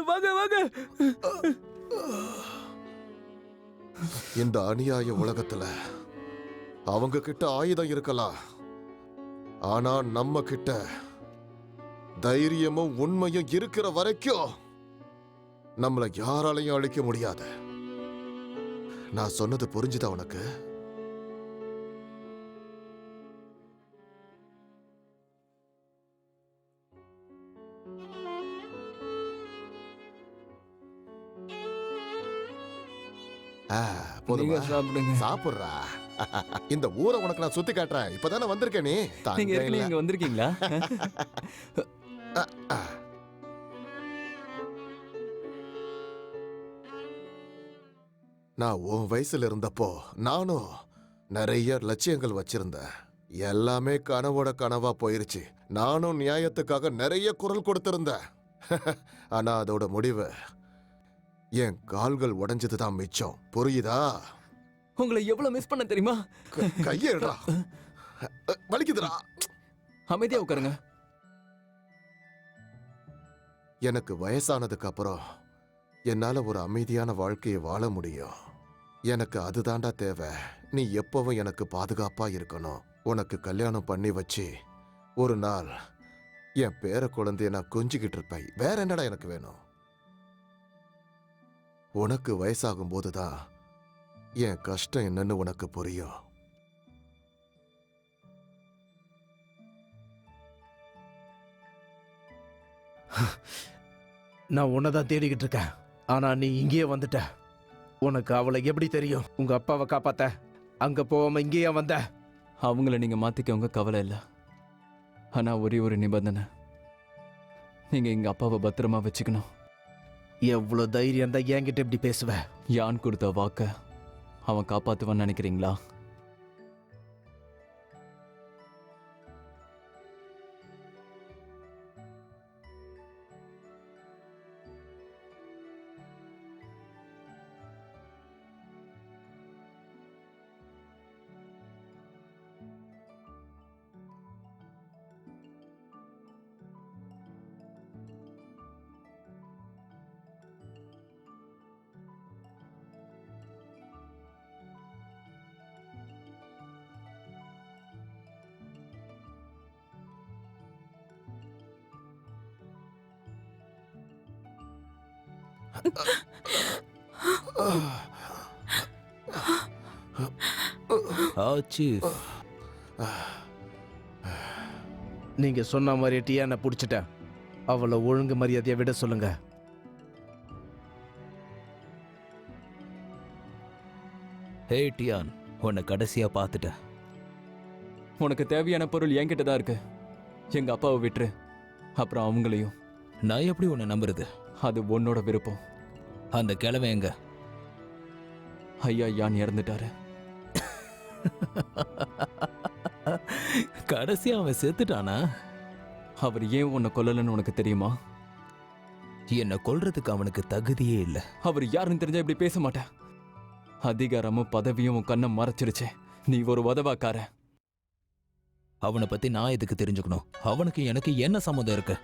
வாங்க வாங்க. இந்த அநியாய உலகத்துல அவங்க கிட்ட ஆயுதம் இருக்கலாம், ஆனா நம்ம கிட்ட தைரியமும் உண்மையும் இருக்கிற வரைக்கும் நம்மள யாராலையும் அழிக்க முடியாது. நான் சொன்னது புரிஞ்சுதா உனக்கு? நீங்க சாப்பிடுங்க. சாப்பிடுறா. இந்த ஊரை உனக்கு நான் சுத்தி காட்டுறேன். இப்பதானே வந்திருக்கேன். நீ நீங்க ஏற்கனவே இங்க வந்திருக்கீங்களா? நான் உன் வயசுல இருந்தப்போ நானும் நிறைய லட்சியங்கள் வச்சிருந்தேன். எல்லாமே கனவோட கனவா போயிருச்சு. நானும் நியாயத்துக்காக நிறைய குரல் கொடுத்திருந்தேன். ஆனா அதோட முடிவு என் கால்கள் உடைஞ்சதுதான் மிச்சம். புரியுதா? உங்களை எவ்வளவு மிஸ் பண்ண தெரியுமா? கையேடா, வலிக்குதுடா. அமைதியா உட்காருங்க. எனக்கு வயசானதுக்கு அப்புறம் என்னால ஒரு அமைதியான வாழ்க்கையை வாழ முடியும். எனக்கு அதுதான்டா தேவை. நீ எப்பவும் எனக்கு பாதுகாப்பா இருக்கணும். உனக்கு கல்யாணம் பண்ணி வச்சு ஒரு நாள் என் பேர குழந்தைய நான் கொஞ்சிக்கிட்டு இருப்பேன். வேற என்னடா எனக்கு வேணும்? உனக்கு வயசாகும் போதுதான் என் கஷ்டம் என்னன்னு உனக்கு புரியும். நான் உன்னதான் தேடிக்கிட்டு இருக்கேன், ஆனா நீ இங்கேயே வந்துட்ட. உனக்கு அவளை எப்படி தெரியும்? உங்க அப்பாவை காப்பாத்த அங்க போகாம இங்கேயே வந்த? அவங்கள நீங்க மாத்திக்கவங்க, கவலை இல்லை. ஆனா ஒரே ஒரு நிபந்தனை, நீங்க எங்க அப்பாவை பத்திரமா வச்சுக்கணும். எவ்வளவு தைரியம் தான் என்கிட்ட இப்படி பேசுவ? யான் கொடுத்த வாக்க அவன் காப்பாத்துவான்னு நினைக்கிறீங்களா? சீஃப், நீங்க சொன்ன மாதிரி டியானை பிடிச்சிட்டேன். அவளை ஒழுங்கு மரியாதையை விட சொல்லுங்க. ஹே டியான், உன்னை கடைசியா பார்த்துட்டேன். உனக்கு தேவையான பொருள் என்கிட்ட தான் இருக்கு. எங்க அப்பாவை விட்டுரு, அப்புறம் அவங்களையும். நான் எப்படி உன்னை நம்புறது? அது உன்னோட விருப்பம். அந்த கிழமை எங்க? ஐயா யான் இறந்துட்டாரு. கடைசியா அவன் செத்துட்டானா? அவர் ஏன் உன்னை கொல்லலன்னு உனக்கு தெரியுமா? என்னை கொல்றதுக்கு அவனுக்கு தகுதியே இல்லை. அவர் யாருன்னு தெரிஞ்சா இப்படி பேச மாட்டேன். அதிகாரமும் பதவியும் உன் கண்ணை மறைச்சிருச்சு. நீ ஒரு உதவாக்கார. அவனை பத்தி நான் எதுக்கு தெரிஞ்சுக்கணும்? அவனுக்கு எனக்கு என்ன சம்மந்தம் இருக்கு?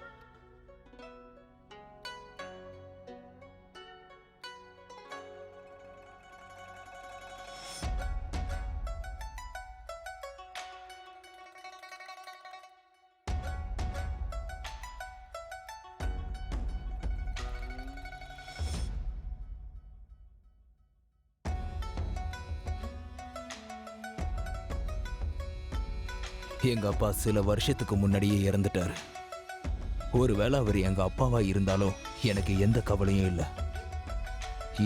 எங்க அப்பா சில வருஷத்துக்கு முன்னாடியே இறந்துட்டாரு. ஒருவேளை அவர் எங்க அப்பாவா இருந்தாலும் எனக்கு எந்த கவலையும் இல்லை.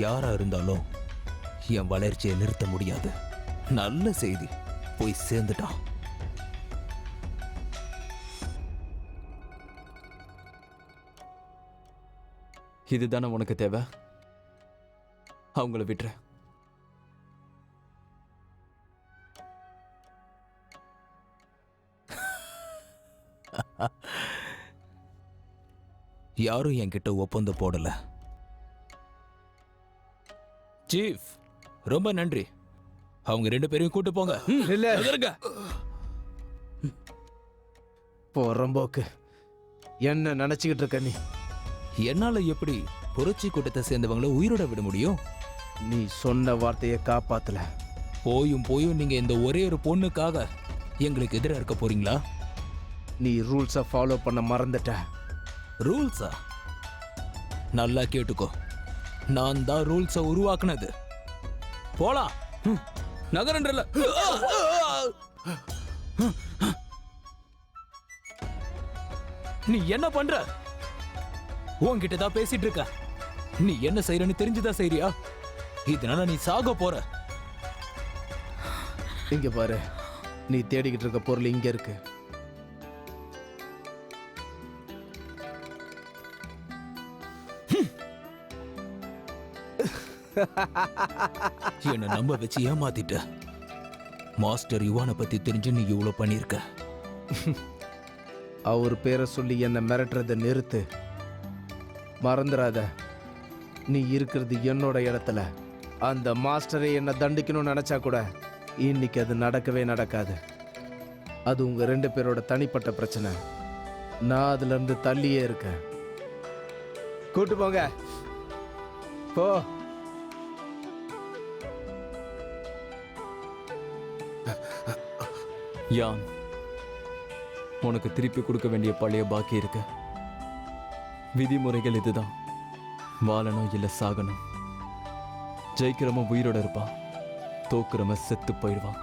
யாரா இருந்தாலும் என் வளர்ச்சியை நிறுத்த முடியாது. நல்ல செய்தி, போய் சேர்ந்துட்டான். இதுதானே உனக்கு தேவை? அவங்கள விட்டுரு. யாரும் என்கிட்ட ஒப்பந்தம் போடல. சீஃப், ரொம்ப நன்றி. அவங்க 2 பேரையும் கூட்டு போங்க. இல்ல, போறம்போக்கு. என்ன நினைச்சுக்கிட்டு இருக்க நீ? என்னால எப்படி புரட்சி கூட்டத்தை சேர்ந்தவங்கள உயிரோட விட முடியும்? நீ சொன்ன வார்த்தையை காப்பாத்தல. போயும் நீங்க இந்த ஒரே ஒரு பொண்ணுக்காக எங்களுக்கு எதிராக இருக்க போறீங்களா? நீ ரூல்ஸை ஃபாலோ பண்ண மறந்துட்ட. ரூல்ஸா? நல்லா கேட்டுக்கோ, நான் தான் ரூல்ஸை உருவாக்குனது. போலாம். நகரன்றல. நீ என்ன பண்ற? உன்கிட்ட தான் பேசிட்டு இருக்க. நீ என்ன செய்யறன்னு தெரிஞ்சுதான் செய்றியா? இதனால நீ சாக போற. இங்க பாரு, நீ தேடிக்கிட்டு இருக்க பொருள் இங்க இருக்கு. என்ன நம்ப வச்சு ஏமாத்திட்ட. மாஸ்டர் யுவானை பத்தி தெரிஞ்சு நீ இவ்வளவு பண்ணிருக்க. அவர் பேரை சொல்லி என்ன மிரட்டுறத நிறுத்து. மறந்துடாத, நீ இருக்கிறது என்னோட இடத்துல. அந்த மாஸ்டரை என்ன தண்டிக்கணும்னு நினைச்சா கூட இன்னைக்கு அது நடக்கவே நடக்காது. அது உங்க 2 பேரோட தனிப்பட்ட பிரச்சனை. நான் அதுல இருந்து தள்ளியே இருக்கேன். கூட்டு போங்க, போ. யான், உனக்கு திருப்பி கொடுக்க வேண்டிய பழைய பாக்கி இருக்கு. விதிமுறைகள் இதுதான். வாழணும் இல்ல சாகணும். ஜெயிக்கிறவன் உயிரோட இருப்பான், தோக்குறவன் செத்து போயிடுவான்.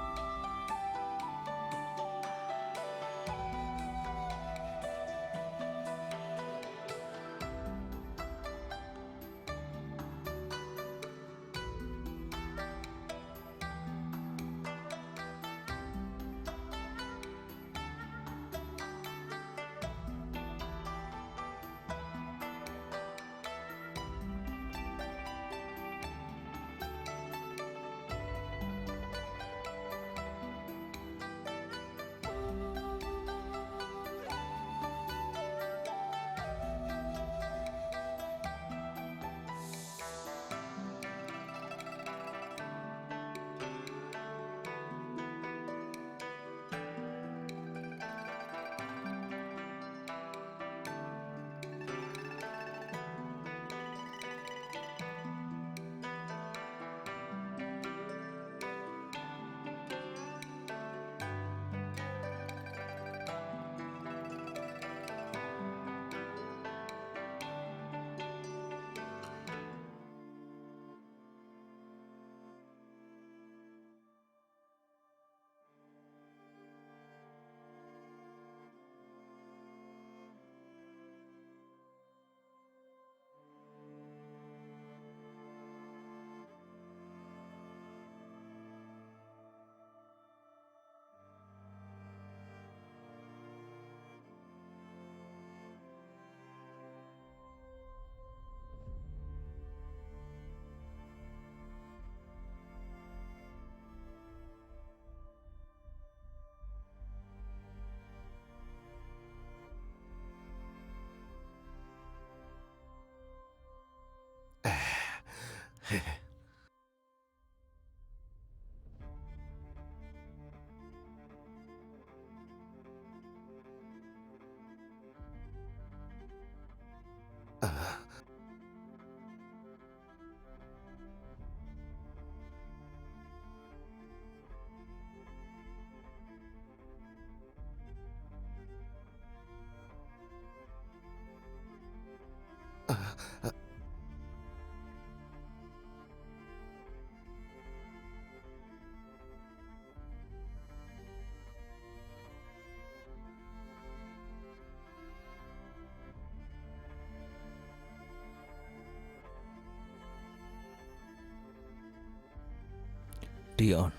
டியான்,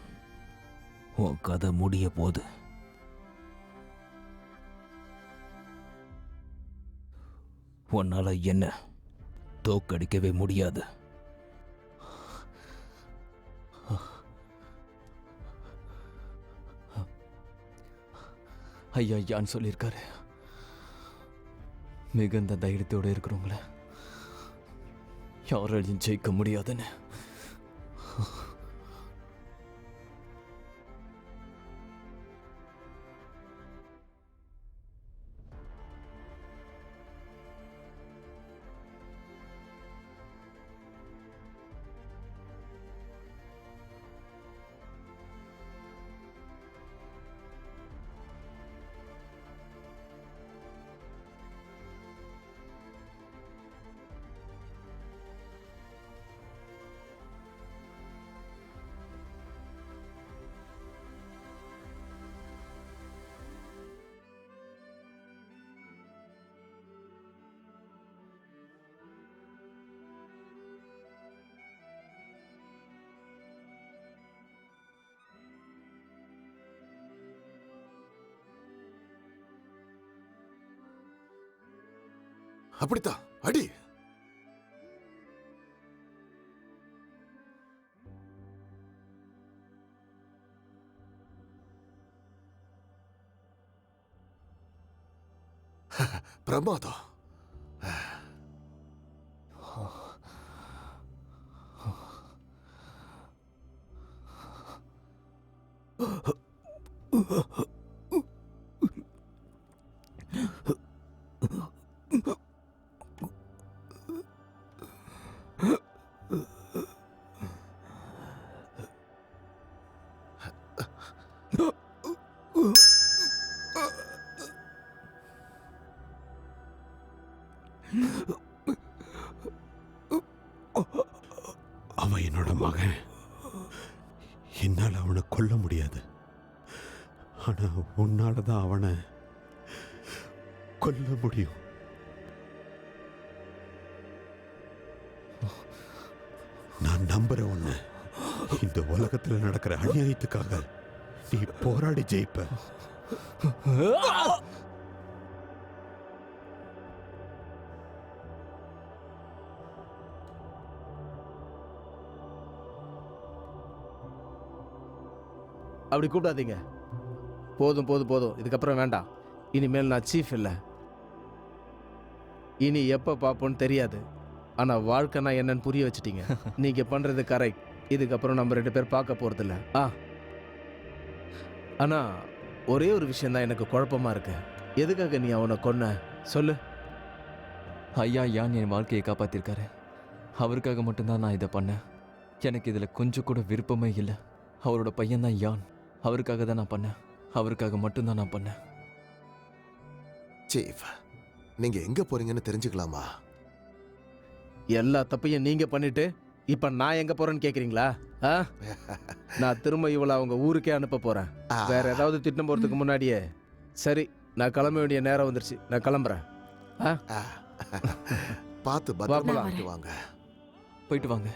உன் கதை முடிய போகுது. உன்னால என்ன தோக்கடிக்கவே முடியாது. ஐயா யான் சொல்லியிருக்காரு, மிகுந்த தைரியத்தோடு இருக்கிறவங்கள யாராலையும் ஜெயிக்க முடியாதுன்னு. அப்படித்தான் அடி. பிரமாதம். அவன் என்னோட மகன். என்னால் அவனை கொல்ல முடியாது. ஆனா உன்னால தான் அவனை கொல்ல முடியும். நான் நம்புறேன் உன்னை. இந்த உலகத்துல நடக்கிற அநியாயத்துக்காக நீ போராடி ஜெயிப்ப. அப்படி கூப்பிடாதீங்க. போதும் போதும் போதும், இதுக்கப்புறம் வேண்டாம். இனிமேல் நான் சீஃப் இல்லை. இனி எப்போ பார்ப்போன்னு தெரியாது. ஆனால் வாழ்க்கைனா என்னன்னு புரிய வச்சுட்டீங்க. நீங்கள் பண்ணுறது கரெக்ட். இதுக்கப்புறம் நம்ம 2 பேர் பார்க்க போகிறதில்ல. ஆனால் ஒரே ஒரு விஷயந்தான் எனக்கு குழப்பமா இருக்கு. எதுக்காக நீ அவனை கொன்ன சொல்லு. ஐயா யான் என் வாழ்க்கையை காப்பாத்திருக்காரு. அவருக்காக மட்டும்தான் நான் இதை பண்ணேன். எனக்கு இதில் கொஞ்சம் கூட விருப்பமே இல்லை. அவரோட பையன்தான் யான். அவருக்காக தான் நான் பண்ணேன். அவருக்காக மட்டும்தான் நான் பண்ணேன். சீஃப், நீங்க எங்க போறீங்கன்னு தெரிஞ்சுக்கலாமா? எல்லா தப்பையும் நீங்க பண்ணிட்டு இப்ப நான் எங்க போறேன்னு கேக்குறீங்களா? நான் திரும்ப இவளை அவங்க ஊருக்கே அனுப்ப போறேன். வேற ஏதாவது திட்டம் போறதுக்கு முன்னாடியே. சரி, நான் கிளம்ப வேண்டிய நேரம் வந்துருச்சு. நான் கிளம்புறேன். பார்த்து பத்திரமா போயிட்டு வாங்க. போயிட்டு வாங்க.